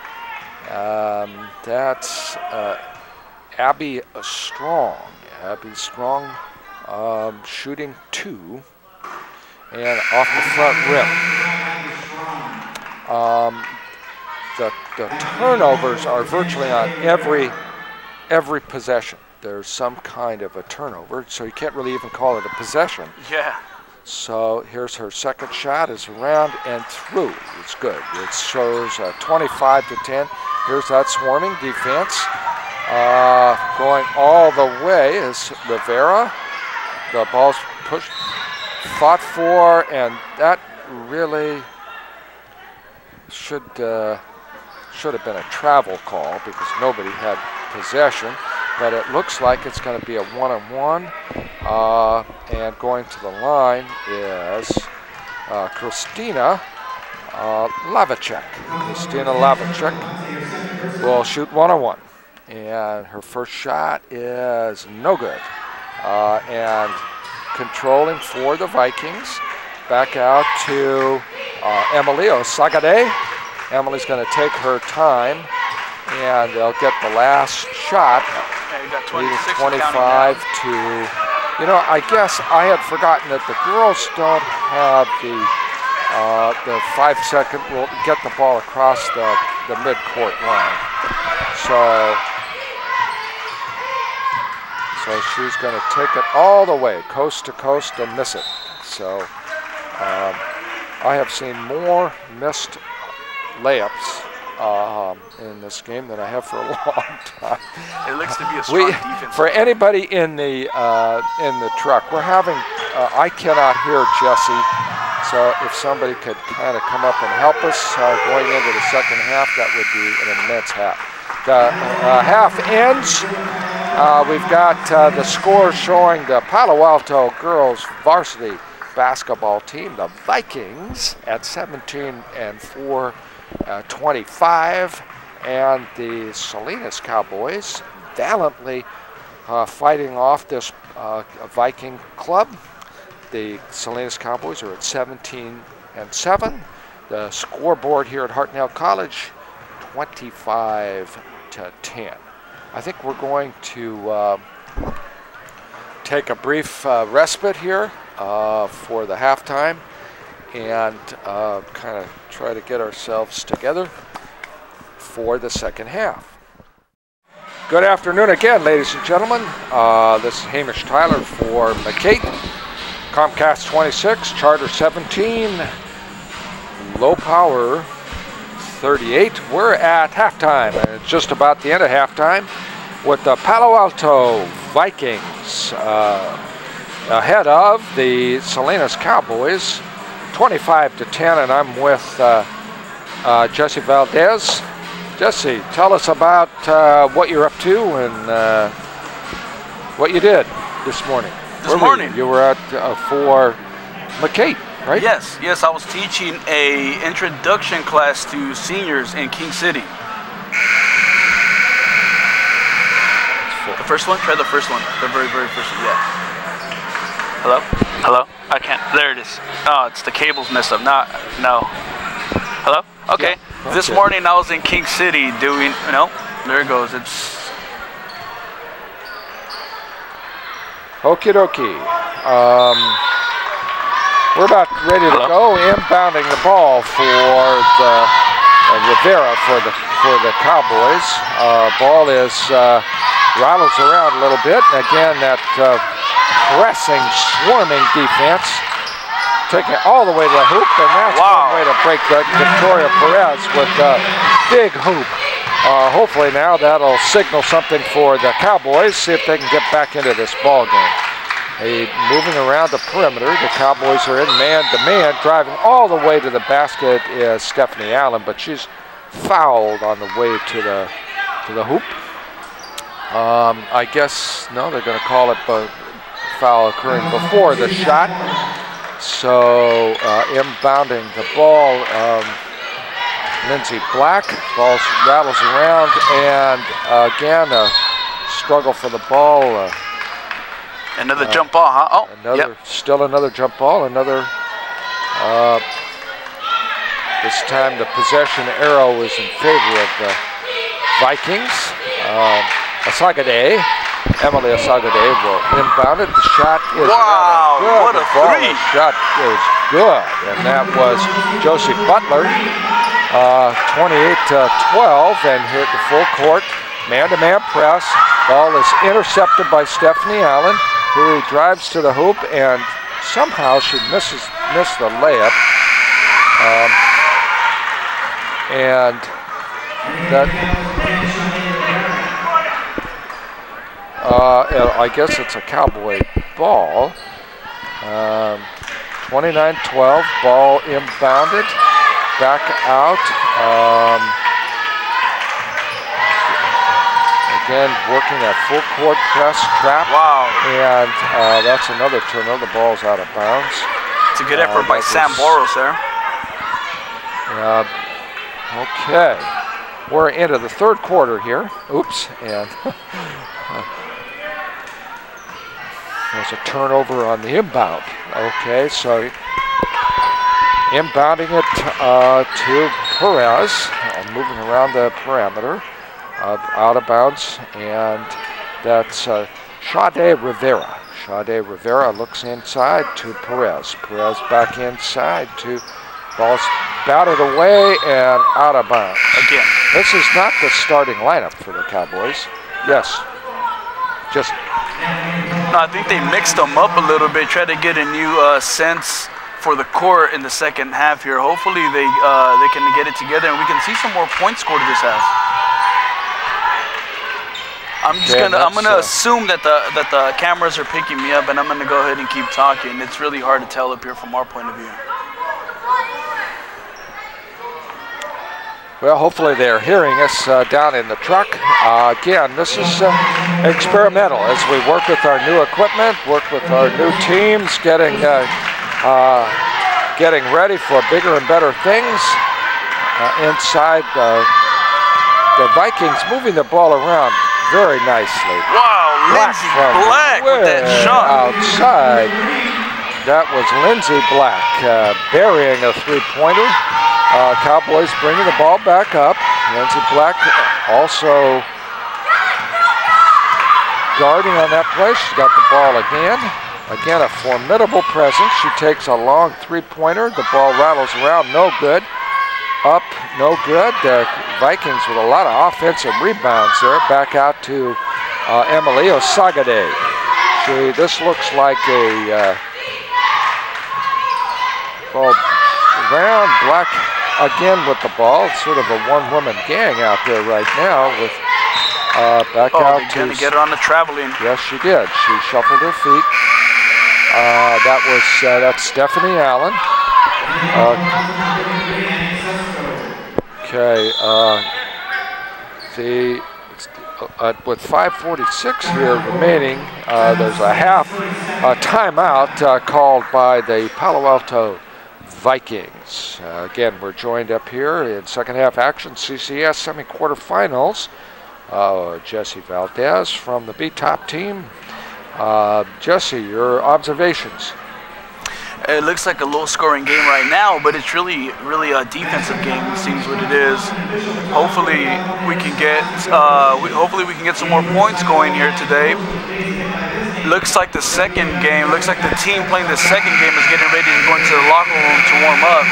That's Abby Strong. Abby Strong shooting 2 and off the front rim. The turnovers are virtually on every possession. There's some kind of a turnover, so you can't really even call it a possession. Yeah. So here's her second shot, is around and through. It's good. It shows 25-10. Here's that swarming defense. Going all the way is Rivera. The ball's pushed, fought for, and that really should have been a travel call because nobody had possession, but it looks like it's going to be a one-on-one, and going to the line is Christina Lavacek. Christina Lavacek will shoot one-on-one, and her first shot is no good. And controlling for the Vikings, back out to Emily Osagade. Emily's going to take her time, and they'll get the last shot. Yeah, you got 25 to, I guess I had forgotten that the girls don't have the the 5-second will get the ball across the mid-court line. So she's going to take it all the way, coast to coast, and miss it. So I have seen more missed layups in this game than I have for a long time. It looks to be a strong defense. For anybody in the truck, we're having. I cannot hear Jesse, so if somebody could kind of come up and help us going into the second half, that would be an immense help. The half ends. We've got the scores showing the Palo Alto girls varsity basketball team, the Vikings, at 17-4, 25, and the Salinas Cowboys valiantly fighting off this Viking club. The Salinas Cowboys are at 17-7. The scoreboard here at Hartnell College, 25-10. I think we're going to take a brief respite here for the halftime and kind of try to get ourselves together for the second half. Good afternoon again, ladies and gentlemen. This is Hamish Tyler for McCate. Comcast 26, Charter 17, Low Power 38. We're at halftime, and it's just about the end of halftime with the Palo Alto Vikings ahead of the Salinas Cowboys, 25-10, and I'm with Jesse Valdez. Jesse, tell us about what you're up to and what you did this morning. This morning? You were at for McCate, right? Yes, I was teaching a introduction class to seniors in King City. The first one? Try the first one. The very first one, yeah. Hello? I can't. There it is. Oh, it's the cable's messed up. No. Hello? Okay. Yeah. This morning I was in King City doing, there it goes. It's okie dokie. We're about ready to go. Inbounding the ball for the Rivera for the Cowboys. Ball is rattles around a little bit. Again, that pressing, swarming defense, taking it all the way to the hoop, and that's one way to break Victoria Perez with a big hoop. Hopefully now that'll signal something for the Cowboys, see if they can get back into this ball game. Moving around the perimeter, the Cowboys are in man-to-man. Driving all the way to the basket is Stephanie Allen, but she's fouled on the way to the hoop. I guess, no, they're going to call it foul occurring before the shot. So inbounding the ball, Lindsay Black. Ball rattles around, and again a struggle for the ball. Another jump ball, huh? Oh, still another jump ball. Another. This time the possession arrow is in favor of the Vikings. Emily Asagade will inbound it. The shot is good. What a three! The shot is good, and that was Josie Butler. 28-12, and hit the full court. Man-to-man press. Ball is intercepted by Stephanie Allen, who drives to the hoop, and somehow she missed the layup. And that, I guess it's a Cowboy ball. 29-12, ball inbounded. Back out. Again, working that full court press trap. Wow. And that's another turnover. The ball's out of bounds. It's a good effort by Sam Boros there. Okay. We're into the third quarter here. Oops. And there's a turnover on the inbound. Okay, so inbounding it to Perez, moving around the parameter, out of bounds, and that's Sade Rivera. Sade Rivera looks inside to Perez. Perez back inside to Ball's batted away and out of bounds. Again. This is not the starting lineup for the Cowboys. Yes. Just. No, I think they mixed them up a little bit, tried to get a new sense for the court in the second half here. Hopefully they can get it together and we can see some more points scored this half. I'm gonna assume that the cameras are picking me up, and I'm gonna go ahead and keep talking. It's really hard to tell up here from our point of view. Well, hopefully they're hearing us down in the truck. Again, this is experimental as we work with our new equipment, work with our new teams, getting ready for bigger and better things inside the Vikings, moving the ball around very nicely. Wow, Lindsey Black with that shot. Outside. That was Lindsey Black burying a three-pointer. Cowboys bringing the ball back up. Lindsey Black also guarding on that play. She's got the ball again. Again, a formidable presence. She takes a long three-pointer. The ball rattles around, no good. Up, no good. The Vikings with a lot of offensive rebounds there. Back out to Emily Osagade. This looks like a ball around. Black again with the ball. It's sort of a one-woman gang out there right now with back out to. Gonna get her on the traveling. Yes, she did. She shuffled her feet. That's Stephanie Allen. Okay. With 5:46 here remaining, there's a half timeout called by the Palo Alto Vikings. Again, we're joined up here in second half action, CCS semi-quarterfinals. Jesse Valdez from the B-Top team. Jesse, your observations? It looks like a low-scoring game right now, but it's really a defensive game. It seems what it is. Hopefully we can get some more points going here today. Looks like the second game. Looks like the team playing the second game is getting ready to go into the locker room to warm up.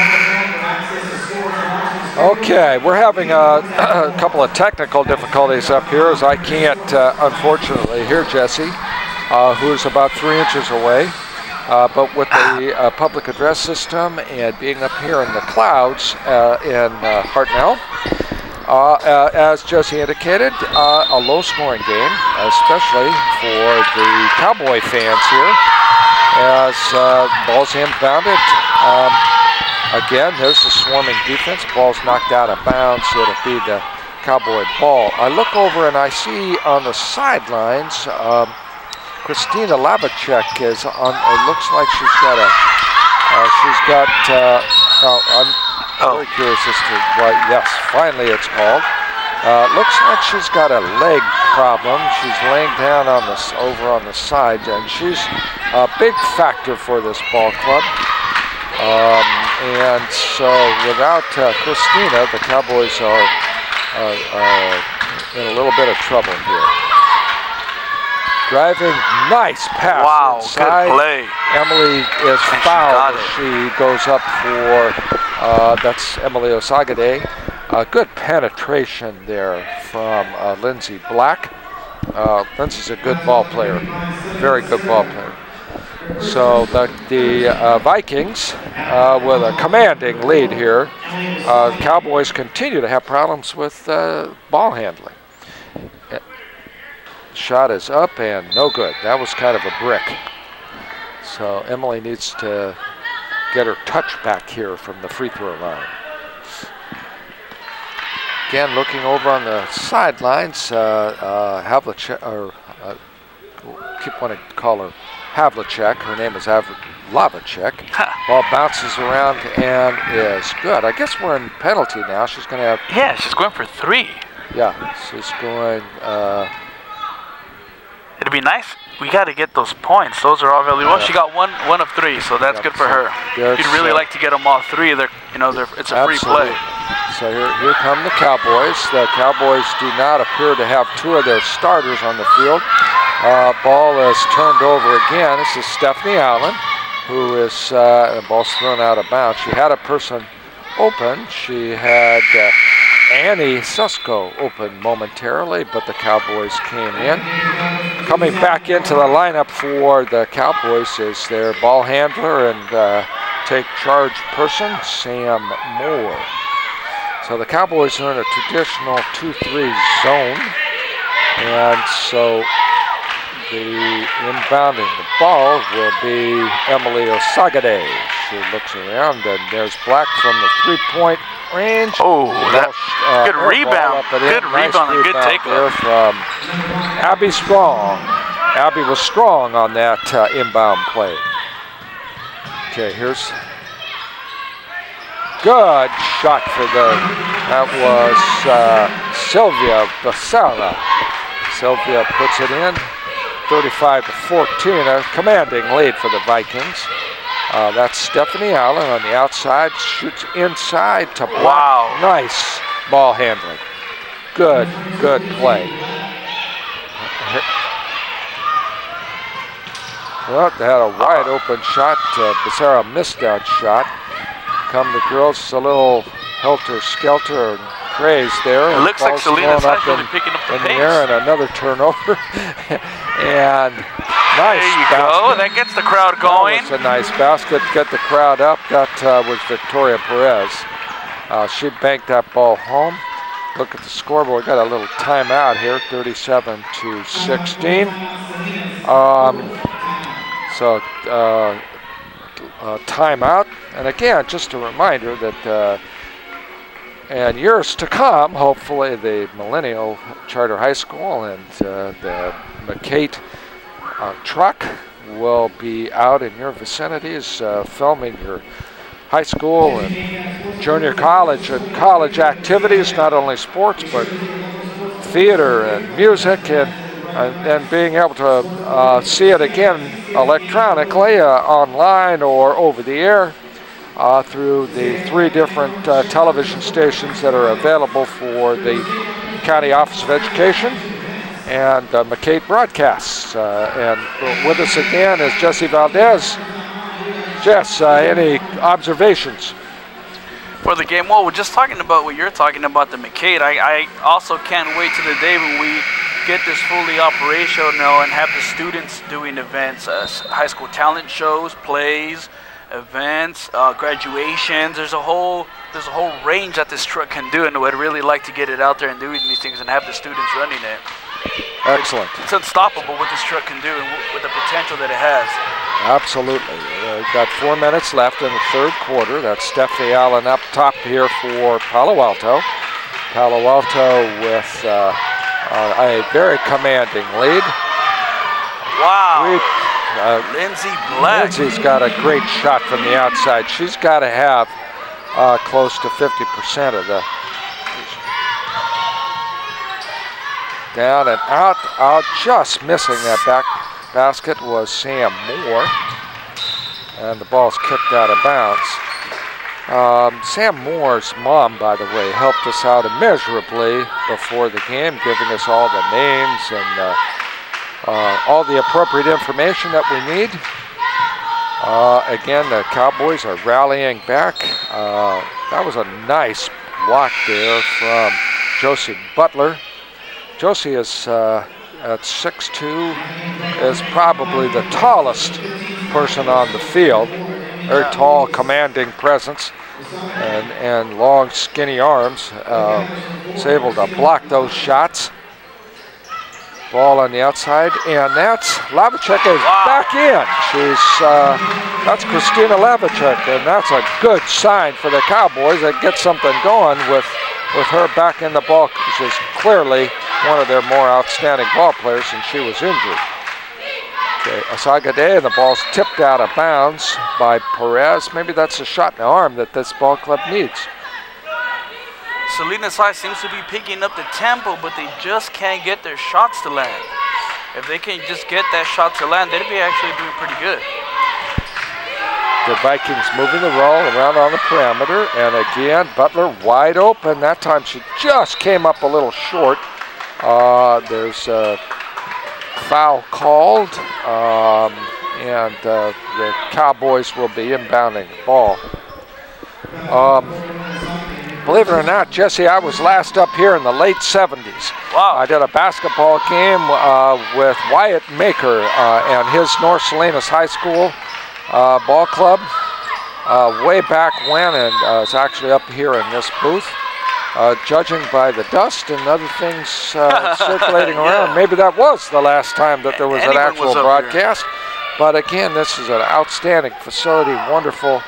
Okay, we're having a couple of technical difficulties up here as I can't, unfortunately, hear Jesse, who's about 3 inches away. But with the public address system and being up here in the clouds in Hartnell, as Jesse indicated, a low-scoring game, especially for the Cowboy fans here, as ball's inbounded. Again, there's the swarming defense. Ball's knocked out of bounds. It'll be the Cowboy ball. I look over and I see on the sidelines Christina Lavacek is on. It looks like she's got a. I'm very curious as to why. Yes, finally it's called. Looks like she's got a leg problem. She's laying down on over on the side, and she's a big factor for this ball club. And so without Christina, the Cowboys are in a little bit of trouble here. Driving, nice pass. Wow, inside. Good play. Emily is fouled. She goes up for, that's Emily Osagade. Good penetration there from Lindsey Black. Lindsey's a good ball player, very good ball player. So the Vikings with a commanding lead here. Cowboys continue to have problems with ball handling. Shot is up and no good. That was kind of a brick. So Emily needs to get her touch back here from the free throw line. Again, looking over on the sidelines, Havlicek, or keep wanting to call her Havlicek. Her name is Lavacek. Ball bounces around and is good. I guess we're in penalty now. She's going to have. Yeah, she's going for 3. Yeah, she's going. It'd be nice. We got to get those points. Those are all really well. She got one of 3, so that's good for her. You'd really like to get them all 3. It's a free play. So here come the Cowboys. The Cowboys do not appear to have 2 of their starters on the field. Ball is turned over again. This is Stephanie Allen, who is, the ball's thrown out of bounds. She had a person open. She had Annie Susko open momentarily, but the Cowboys came in. Coming back into the lineup for the Cowboys is their ball handler and take charge person, Sam Moore. So the Cowboys are in a traditional 2-3 zone, and so the inbounding the ball will be Emily Osagade. She looks around, and there's Black from the three-point range. Oh, that good rebound. Good rebound and good takeoff from Abby Strong. Abby was strong on that inbound play. Okay, here's good shot for that was Sylvia Basara. Sylvia puts it in, 35-14, a commanding lead for the Vikings. That's Stephanie Allen on the outside, shoots inside to Black. Wow. Nice ball handling. Good play. Well, they had a wide open shot. Becerra missed that shot. Come the girls, a little helter-skelter and craze there. It looks like Salinas really picking up the pace. There and another turnover. And nice there you basket. Go. That gets the crowd going. That was a nice basket. Get the crowd up. That was Victoria Perez. She banked that ball home. Look at the scoreboard. We got a little timeout here, 37-16. Timeout. And again, just a reminder that in years to come, hopefully the Millennial Charter High School and the McCate truck will be out in your vicinities filming your high school and junior college and college activities, not only sports, but theater and music, and being able to see it again electronically, online or over the air through the 3 different television stations that are available for the County Office of Education and McCate Broadcasts. And with us again is Jesse Valdez. Jess, any observations? For the game, well, we're just talking about what you're talking about, the McCate. I also can't wait to the day when we get this fully operational and have the students doing events, high school talent shows, plays, events, graduations. There's a whole range that this truck can do, and I'd really like to get it out there and doing these things and have the students running it. Excellent. It's unstoppable what this truck can do and with the potential that it has. Absolutely. We've got 4 minutes left in the third quarter. That's Stephanie Allen up top here for Palo Alto. Palo Alto with a very commanding lead. Wow. Lindsay Black. Lindsay's got a great shot from the outside. She's got to have close to 50% of the down and out. Just missing that back basket was Sam Moore, and the ball's kicked out of bounds. Sam Moore's mom, by the way, helped us out immeasurably before the game, giving us all the names and all the appropriate information that we need. Again, the Cowboys are rallying back. That was a nice block there from Josie Butler. Josie is at 6'2", is probably the tallest person on the field. Very tall, commanding presence, and long, skinny arms. Is able to block those shots. Ball on the outside, and that's Lavacek is back in. That's Christina Lavacek, and that's a good sign for the Cowboys. That gets something going with her back in the ball. She's clearly one of their more outstanding ball players, and she was injured. Okay, Asagade, and the ball's tipped out of bounds by Perez. Maybe that's a shot in the arm that this ball club needs. Salinas High seems to be picking up the tempo, but they just can't get their shots to land. If they can just get that shot to land, they'd be actually doing pretty good. The Vikings moving the roll around on the perimeter, and again, Butler wide open. That time she just came up a little short. There's a foul called, and the Cowboys will be inbounding the ball. Believe it or not, Jesse, I was last up here in the late 70s. Wow. I did a basketball game with Wyatt Maker and his North Salinas High School ball club way back when, and it's actually up here in this booth. Judging by the dust and other things circulating around, maybe that was the last time that there was an actual broadcast. But again, this is an outstanding facility, wonderful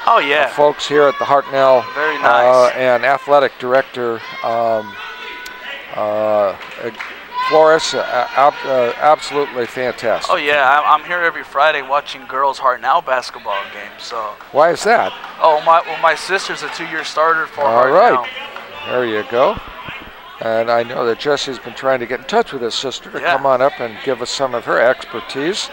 folks here at the Hartnell. Very nice. And athletic director Flores, absolutely fantastic. Oh yeah, I'm here every Friday watching girls Hartnell basketball games. So. Why is that? Oh, my sister's a 2-year starter for All Hartnell. Right. There you go. And I know that Jesse's been trying to get in touch with his sister to come on up and give us some of her expertise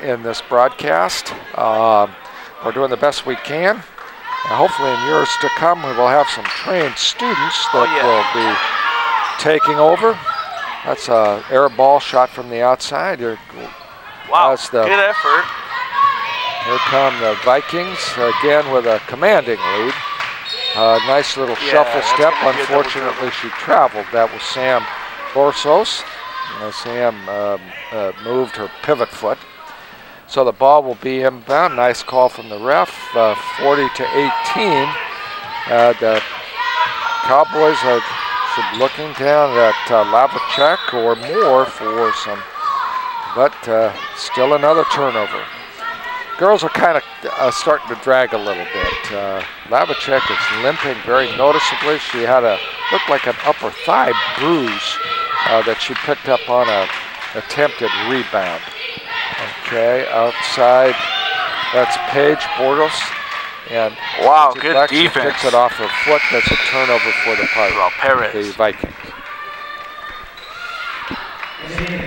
in this broadcast. We're doing the best we can. And hopefully in years to come, we will have some trained students that will be taking over. That's an air ball shot from the outside. Wow, good effort. Here come the Vikings, again with a commanding lead. Nice little shuffle step. Unfortunately, she traveled. That was Sam Borsos. Sam moved her pivot foot. So the ball will be inbound. Nice call from the ref. 40-18. The Cowboys should be looking down at Lavacek or more for some, but still another turnover. Girls are kind of starting to drag a little bit. Lavacek is limping very noticeably. She had looked like an upper thigh bruise that she picked up on a attempted rebound. Okay, outside, that's Paige Bortles. And wow, good defense. She picks it off her foot. That's a turnover for the Vikings.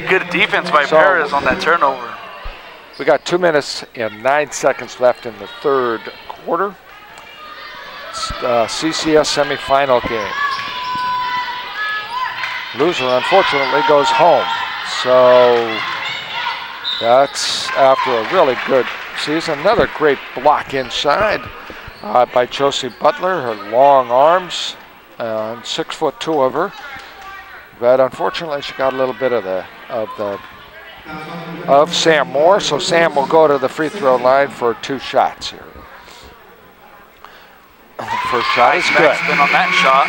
Good defense by Perez on that turnover. We got 2 minutes and 9 seconds left in the third quarter. CCS semifinal game. Loser, unfortunately, goes home. So that's after a really good season. Another great block inside by Josie Butler. Her long arms, 6'2" of her. But unfortunately, she got a little bit of Sam Moore, so Sam will go to the free throw line for 2 shots here. First shot is good. Spin on that shot.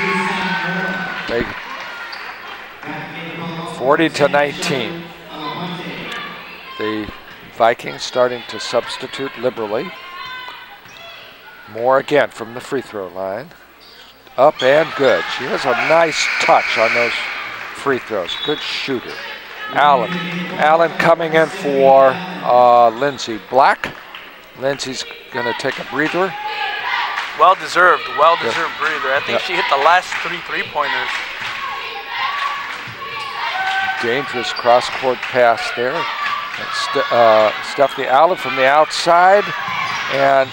40-19. The Vikings starting to substitute liberally. Moore again from the free throw line. Up and good. She has a nice touch on those free throws. Good shooter. Allen coming in for Lindsay Black. Lindsay's going to take a breather. Well-deserved breather. I think she hit the last 3 3-pointers. Dangerous cross-court pass there. Stephanie Allen from the outside. And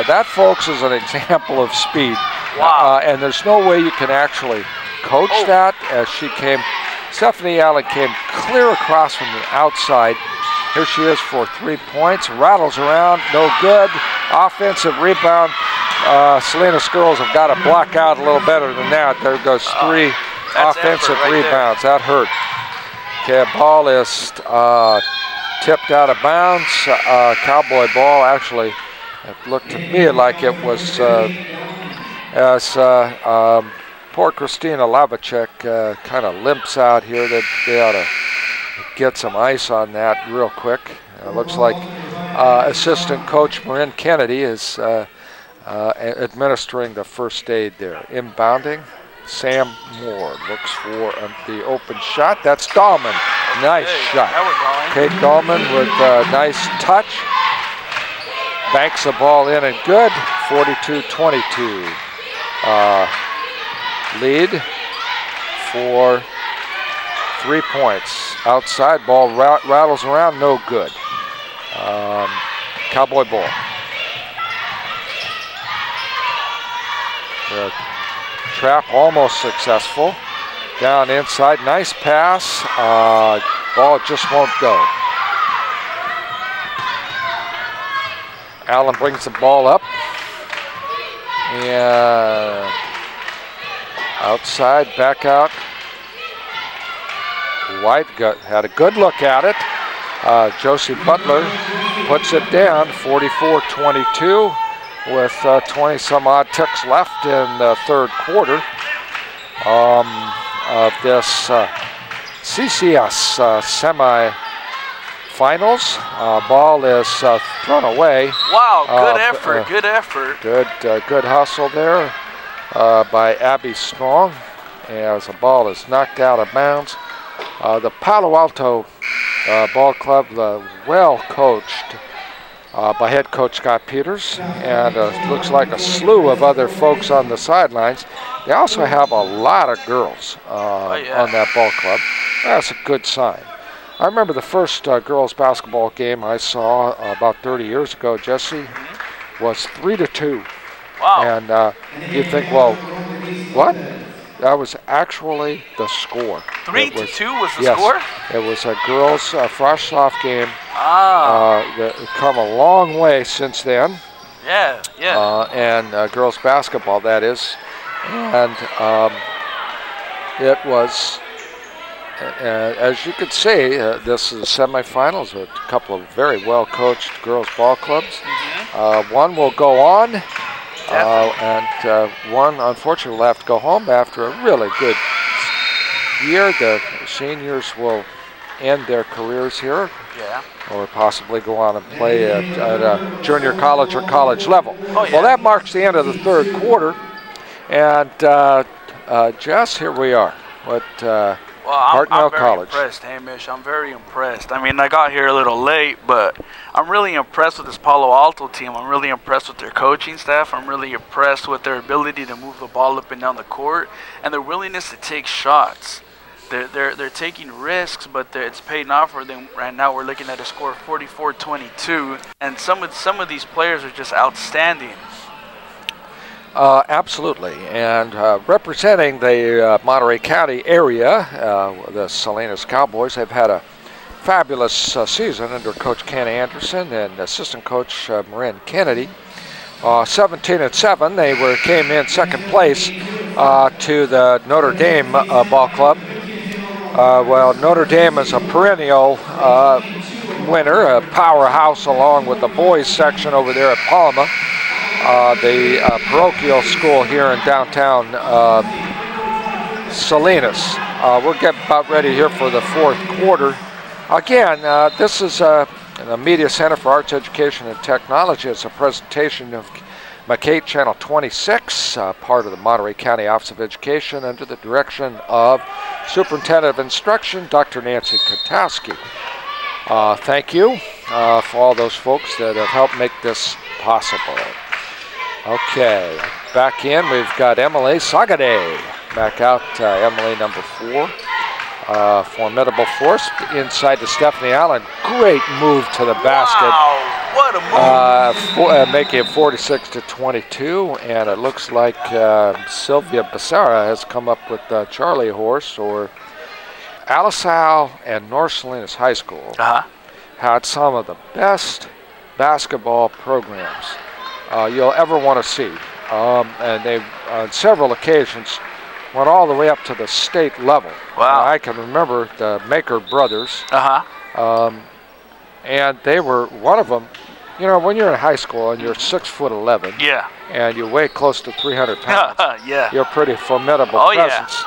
that, folks, is an example of speed. Wow. And there's no way you can actually coach that, as Stephanie Allen came clear across from the outside. Here she is for 3 points. Rattles around, no good. Offensive rebound. Salinas girls have got to block out a little better than that. There goes 3 offensive rebounds. That hurt. Okay, ball is tipped out of bounds. Cowboy ball. Actually, it looked to me like it was poor Christina Lavacek kind of limps out here. They ought to get some ice on that real quick. It looks like assistant coach Marin Kennedy is administering the first aid there. Inbounding, Sam Moore looks for the open shot. That's Dahlman. Nice shot. Kate Dahlman with a nice touch. Banks the ball in and good. 42-22. Lead for 3 points. Outside ball rattles around, no good. Cowboy ball. The trap almost successful. Down inside, nice pass. Ball just won't go. Allen brings the ball up. And outside, back out. White had a good look at it. Josie Butler puts it down, 44-22, with 20-some-odd ticks left in the third quarter of this CCS semi-finals. Ball is thrown away. Wow, good effort, good effort. Good hustle there by Abby Strong as the ball is knocked out of bounds. The Palo Alto Ball Club, well coached by head coach Scott Peters, and looks like a slew of other folks on the sidelines. They also have a lot of girls on that ball club. That's a good sign. I remember the first girls basketball game I saw about 30 years ago, Jesse, was 3-2. Wow. And you'd think, well, what? That was actually the score. 3-2 was the yes, score? It was a girls' frosh-off game. That come a long way since then. Yeah, yeah. And girls' basketball, that is. And it was, as you could see, this is the semifinals with a couple of very well-coached girls' ball clubs. One will go on. And one, unfortunately, will have to go home after a really good year. The seniors will end their careers here, or possibly go on and play at a junior college or college level. Well, that marks the end of the third quarter. And Jess, here we are with Hartnell College. I'm very impressed, Hamish. I'm very impressed. I mean, I got here a little late, but I'm really impressed with this Palo Alto team. I'm really impressed with their coaching staff. I'm really impressed with their ability to move the ball up and down the court and their willingness to take shots. They're taking risks, but it's paying off for them. Right now, we're looking at a score of 44-22, and some of these players are just outstanding. Absolutely, and representing the Monterey County area, the Salinas Cowboys have had a fabulous season under Coach Ken Anderson and assistant coach Marin Kennedy. 17-7, they came in second place to the Notre Dame ball club. Well, Notre Dame is a perennial winner, a powerhouse along with the boys section over there at Palma. The parochial school here in downtown Salinas. We're getting about ready here for the fourth quarter. Again, this is the Media Center for Arts, Education, and Technology. It's a presentation of McCate Channel 26, part of the Monterey County Office of Education under the direction of Superintendent of Instruction, Dr. Nancy Katowski. Thank you for all those folks that have helped make this possible. Okay, back in, we've got Emily Sagade. Back out, Emily, number 4. Formidable force inside to Stephanie Allen. Great move to the basket. Wow, what a move. Making it 46-22, and it looks like Sylvia Becerra has come up with Charlie Horse, or Alisal and North Salinas High School had some of the best basketball programs you'll ever want to see. And they, on several occasions, went all the way up to the state level. Wow. I can remember the Maker brothers. And they were, one of them, you know, when you're in high school and you're 6'11", and you weigh close to 300 pounds, you're a pretty formidable presence.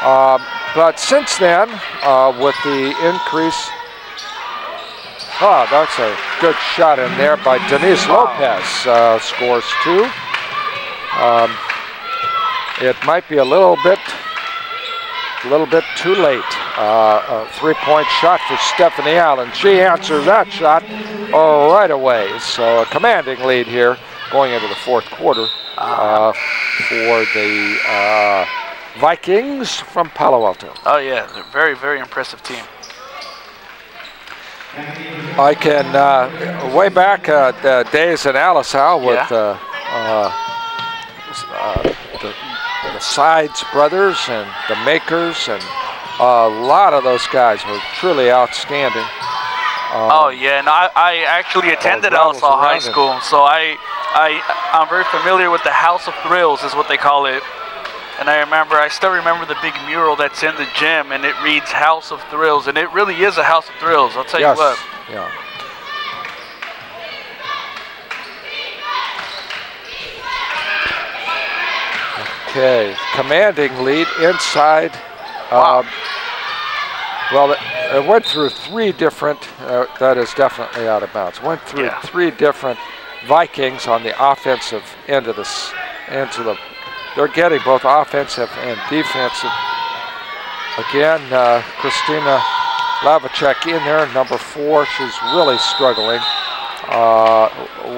But since then, with the increase, that's a good shot in there by Denise Lopez, scores 2. It might be a little bit too late. A 3-point shot for Stephanie Allen. She answers that shot right away. So a commanding lead here going into the fourth quarter for the Vikings from Palo Alto. Oh yeah, they're a very, very impressive team. I can, way back the days in Alisal with the Sides brothers and the Makers, and a lot of those guys were truly outstanding. Oh yeah, and I actually attended Elsa High School, so I'm very familiar with the House of Thrills, is what they call it. And I still remember the big mural that's in the gym, and it reads House of Thrills, and it really is a House of Thrills. I'll tell you what. Yeah. Okay, commanding lead inside. Wow. Well, it went through 3 different, that is definitely out of bounds. Went through 3 different Vikings on the offensive end of this, they're getting both offensive and defensive. Again, Christina Lavacek in there, number 4. She's really struggling.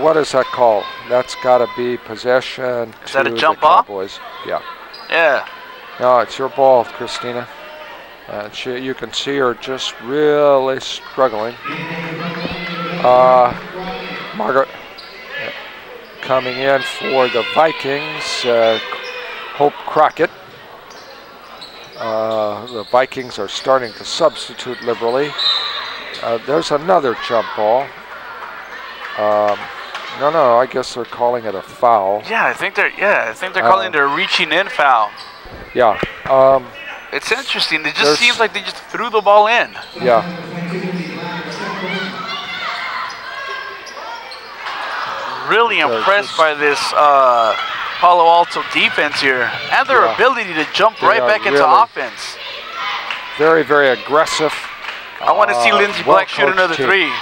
What is that called? That's got to be possession is to that a jump the Cowboys. Off? Yeah. Yeah. No, it's your ball, Christina. You can see her just really struggling. Margaret coming in for the Vikings. Hope Crockett. The Vikings are starting to substitute liberally. There's another jump ball. No, I guess they're calling it a foul. Yeah, I think they're calling it a reaching in foul. Yeah. It's interesting. It just seems like they just threw the ball in. Yeah. Really impressed by this Palo Alto defense here and their ability to jump right back into offense. Very, very aggressive. I want to see Lindsay Black shoot another 3.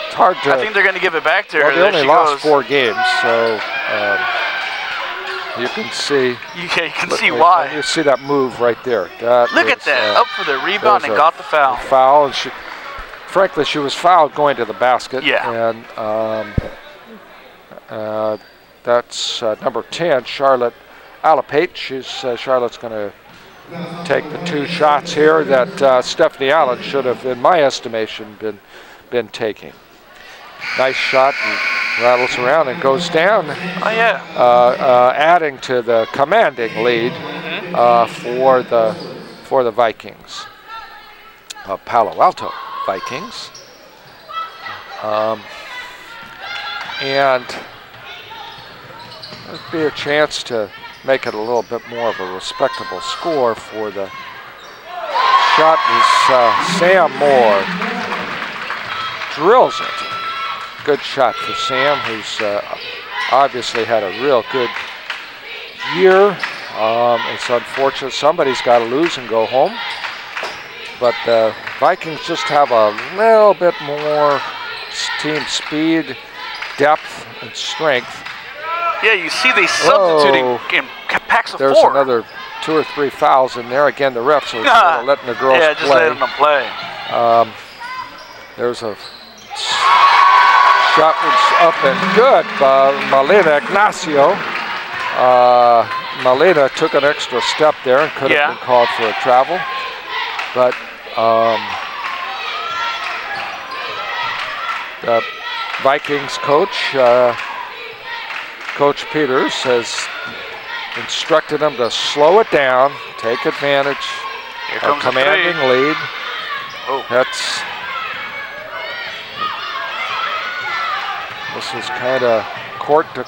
It's hard to. I think they're going to give it back to her. They only lost 4 games, so you can see. Yeah, you can see why. You see that move right there. Look at that, up for the rebound and got the foul. Foul, and frankly, she was fouled going to the basket. Yeah. And that's number 10, Charlotte Alapate. Charlotte's going to take the 2 shots here that Stephanie Allen should have, in my estimation, been taking. Nice shot, and rattles around and goes down. Oh yeah. Adding to the commanding lead for the Vikings, Palo Alto Vikings, and there'd be a chance to make it a little bit more of a respectable score for the shot. Is Sam Moore drills it. Good shot for Sam, who's obviously had a real good year. It's unfortunate somebody's got to lose and go home, but the Vikings just have a little bit more team speed, depth, and strength. Yeah, you see they substituting in packs of 4. There's another 2 or 3 fouls in there. Again, the refs are sort of letting the girls play. Yeah, just letting them play. There's a shot was up and good by Malena Ignacio. Malena took an extra step there and could have been called for a travel. But the Vikings coach, Coach Peters, has instructed them to slow it down, take advantage of commanding lead. This is kind of court to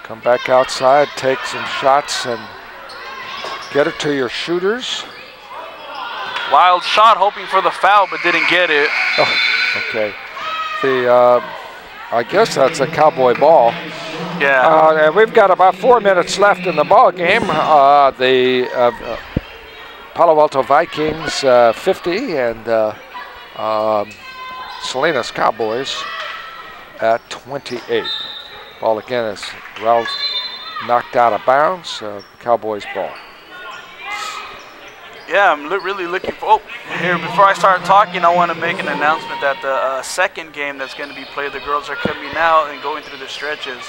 come back outside, take some shots, and get it to your shooters. Wild shot, hoping for the foul, but didn't get it. Oh, okay. I guess that's a Cowboy ball. Yeah. And we've got about 4 minutes left in the ball game. The Palo Alto Vikings 50 and Salinas Cowboys at 28. Ball again is knocked out of bounds. Cowboys ball. Yeah, I'm really looking for. Here, before I start talking, I want to make an announcement that the second game that's going to be played, the girls are coming out and going through the stretches.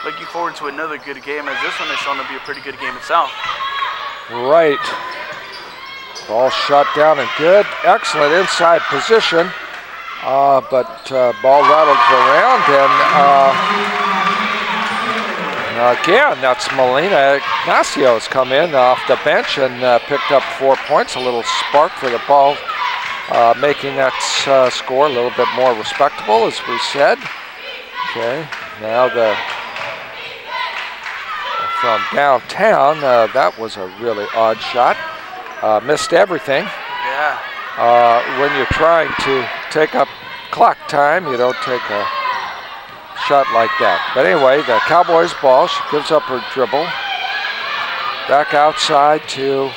Looking forward to another good game, as this one is shown to be a pretty good game itself. Right. Ball shot down and good. Excellent inside position. But ball rattled around, and Again, that's Melina Ignacio's come in off the bench and picked up 4 points. A little spark for the ball, making that score a little bit more respectable, as we said. Okay, now from downtown, that was a really odd shot. Missed everything. Yeah. When you're trying to take up clock time, you don't take a shot like that. But anyway, the Cowboys ball. She gives up her dribble. Back outside to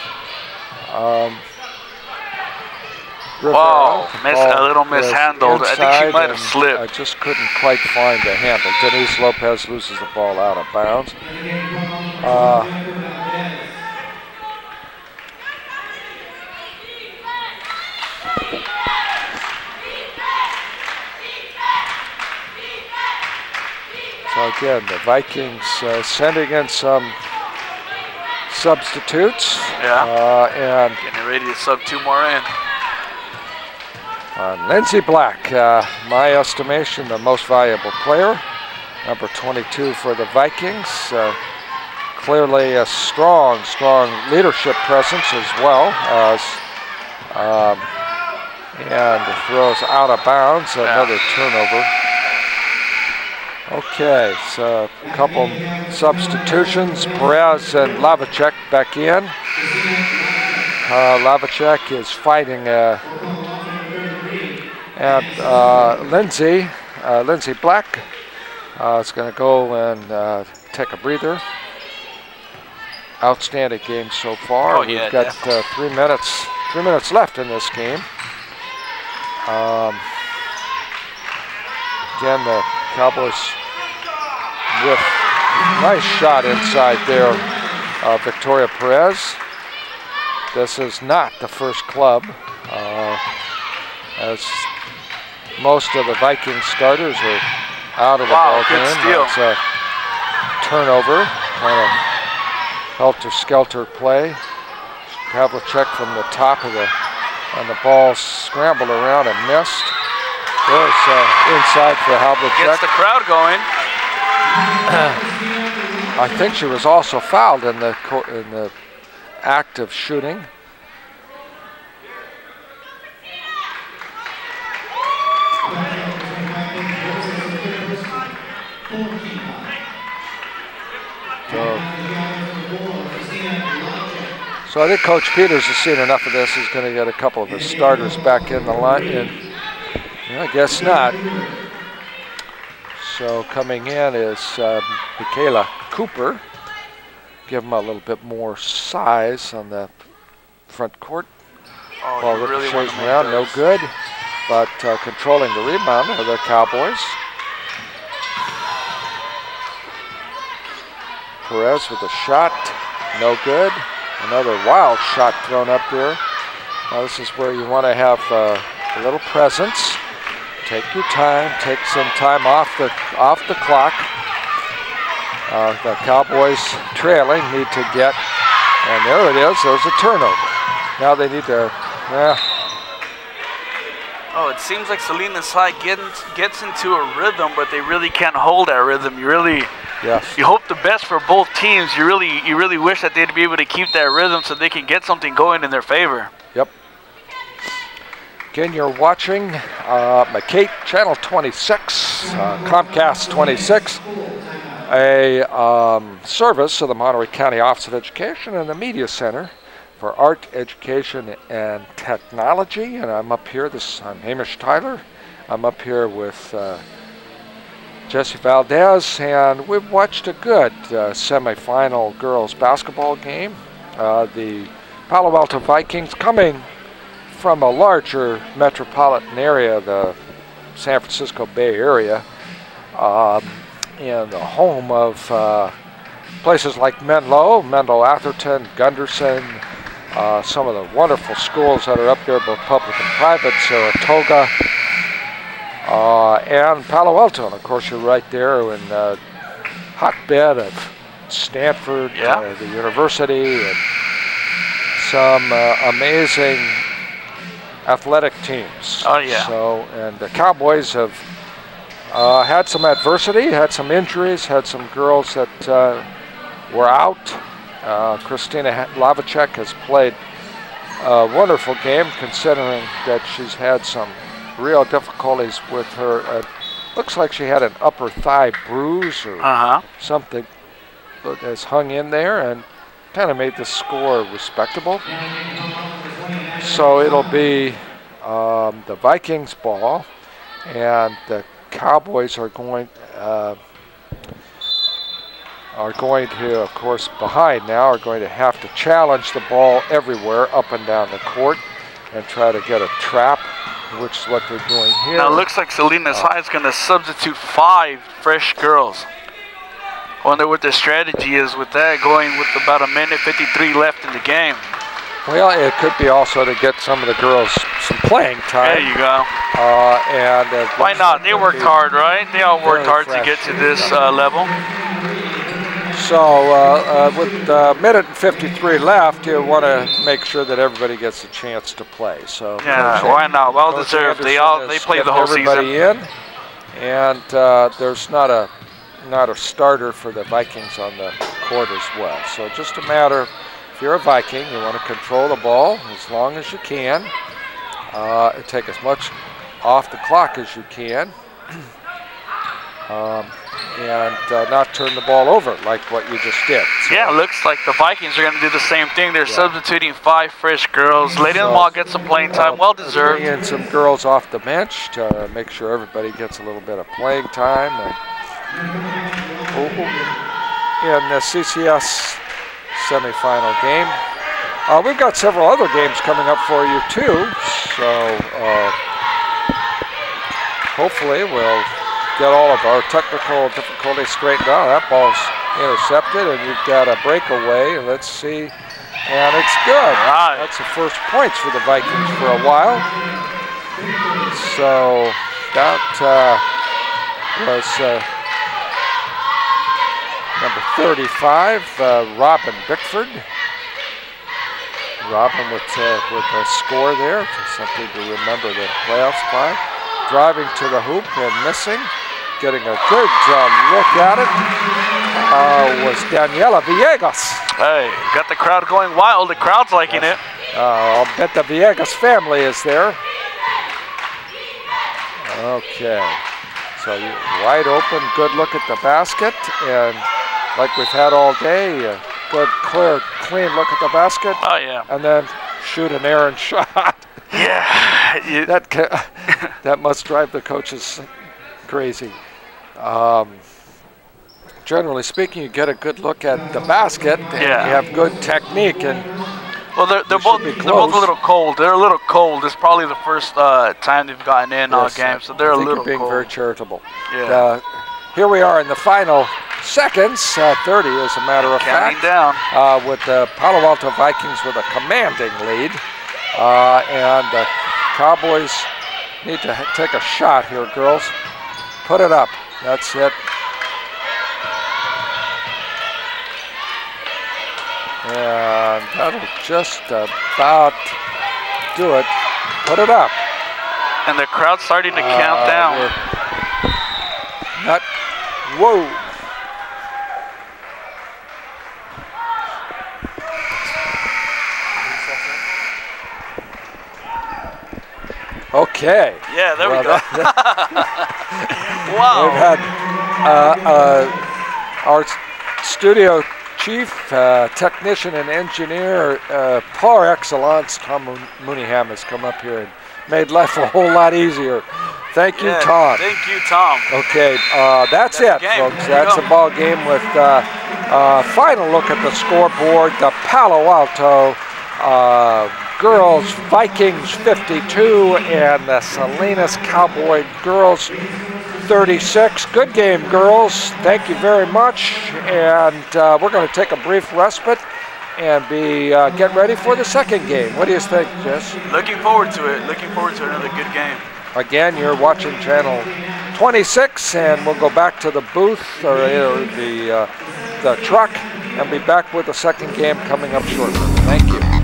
Wow, a little mishandled. I think she might have slipped. I just couldn't quite find the handle. Denise Lopez loses the ball out of bounds. So again, the Vikings sending in some substitutes. Yeah. And getting ready to sub 2 more in. Lindsay Black, my estimation, the most valuable player. Number 22 for the Vikings. Clearly a strong leadership presence as well as, and throws out of bounds, another turnover. Okay, so a couple substitutions. Perez and Lavacek back in. Lavacek is fighting Lindsay Black is going to go and take a breather. Outstanding game so far. Oh, yeah, we've got 3 minutes left in this game. Again, the Cowboys with nice shot inside there, Victoria Perez. This is not the first club, as most of the Viking starters are out of the ball game. Steal. It's a turnover, kind of helter-skelter play. Havlicek from the top of and the ball scrambled around and missed. There's inside for Havlicek. Gets the crowd going. I think she was also fouled in the act of shooting. So I think Coach Peters has seen enough of this. He's going to get a couple of his starters back in the line. And I guess not. So coming in is Michaela Cooper. Give him a little bit more size on the front court. Ball ricochets around, no good. But controlling the rebound are the Cowboys. Perez with a shot, no good. Another wild shot thrown up there. Now this is where you want to have a little presence. Take your time. Take some time off the clock. The Cowboys trailing need to get, and there it is. There's a turnover. Now they need to. Oh, it seems like Salinas High gets into a rhythm, but they really can't hold that rhythm. You hope the best for both teams. You really wish that they'd be able to keep that rhythm so they can get something going in their favor. Yep. Again, you're watching McCate Channel 26, Comcast 26, a service of the Monterey County Office of Education and the Media Center for Art, Education, and Technology. And I'm up here, I'm Hamish Tyler. I'm up here with Jesse Valdez, and we've watched a good semifinal girls basketball game. The Palo Alto Vikings coming from a larger metropolitan area, the San Francisco Bay Area, and the home of places like Menlo Atherton, Gunderson, some of the wonderful schools that are up there, both public and private, Saratoga, and Palo Alto. And of course, you're right there in the hotbed of Stanford, the university, and some amazing athletic teams. Oh, yeah. So, and the Cowboys have had some adversity, had some injuries, had some girls that were out. Christina Lavacek has played a wonderful game, considering that she's had some real difficulties with her. Looks like she had an upper thigh bruise or something that has hung in there and kind of made the score respectable. So it'll be the Vikings ball, and the Cowboys are going to, of course, behind now, are going to have to challenge the ball everywhere up and down the court and try to get a trap, which is what they're doing here. Now it looks like Salinas High is going to substitute 5 fresh girls. Wonder what the strategy is with that, going with about 1:53 left in the game. Well, it could be also to get some of the girls some playing time. There you go. And why not? They worked hard, right? They all worked hard to get to this level. So with a minute and 53 left, you want to make sure that everybody gets a chance to play. So yeah, why not? Well deserved. They played the whole season. In, and there's not a starter for the Vikings on the court as well. So just a matter, if you're a Viking, you want to control the ball as long as you can, take as much off the clock as you can, and not turn the ball over like what you just did. So yeah, it looks like the Vikings are going to do the same thing. They're substituting 5 fresh girls, letting them all get some playing time, well deserved. And some girls off the bench to make sure everybody gets a little bit of playing time. In the CCS semifinal game. We've got several other games coming up for you too, so hopefully we'll get all of our technical difficulties straightened out. That ball's intercepted, and you've got a breakaway. Let's see, and it's good. Right. That's the first points for the Vikings for a while. So that was number 35, Robin Bickford. Robin with a score there, something to remember the playoffs by. Driving to the hoop and missing. Getting a good look at it was Daniela Villegas. Hey, got the crowd going wild. The crowd's liking it. I'll bet the Villegas family is there. Okay, so wide open, good look at the basket, and like we've had all day, a good, clear, clean look at the basket. Oh, yeah. And then shoot an errant shot. Yeah. That must drive the coaches crazy. Generally speaking, you get a good look at the basket, and you have good technique. And well, they're both a little cold. They're a little cold. It's probably the first time they've gotten in all game, so they're a little cold. You're being very charitable. Yeah. Here we are in the final seconds, 30 as a matter of fact, down. with the Palo Alto Vikings with a commanding lead. And the Cowboys need to take a shot here, girls. Put it up. That's it. And that'll just about do it. Put it up. And the crowd's starting to count down. Whoa. Okay. Yeah, there we go. Wow. We've had our studio chief, technician, and engineer par excellence, Tom Mooneyham, has come up here and made life a whole lot easier. Thank you, Tom. Thank you, Tom. Okay, that's it, folks. That's a ball game with final look at the scoreboard. The Palo Alto girls Vikings 52 and the Salinas Cowboy girls 36. Good game, girls. Thank you very much. And we're going to take a brief respite and get ready for the second game. What do you think, Jess? Looking forward to it. Looking forward to another good game. Again, you're watching channel 26, and we'll go back to the booth or the truck and be back with the second game coming up shortly. Thank you.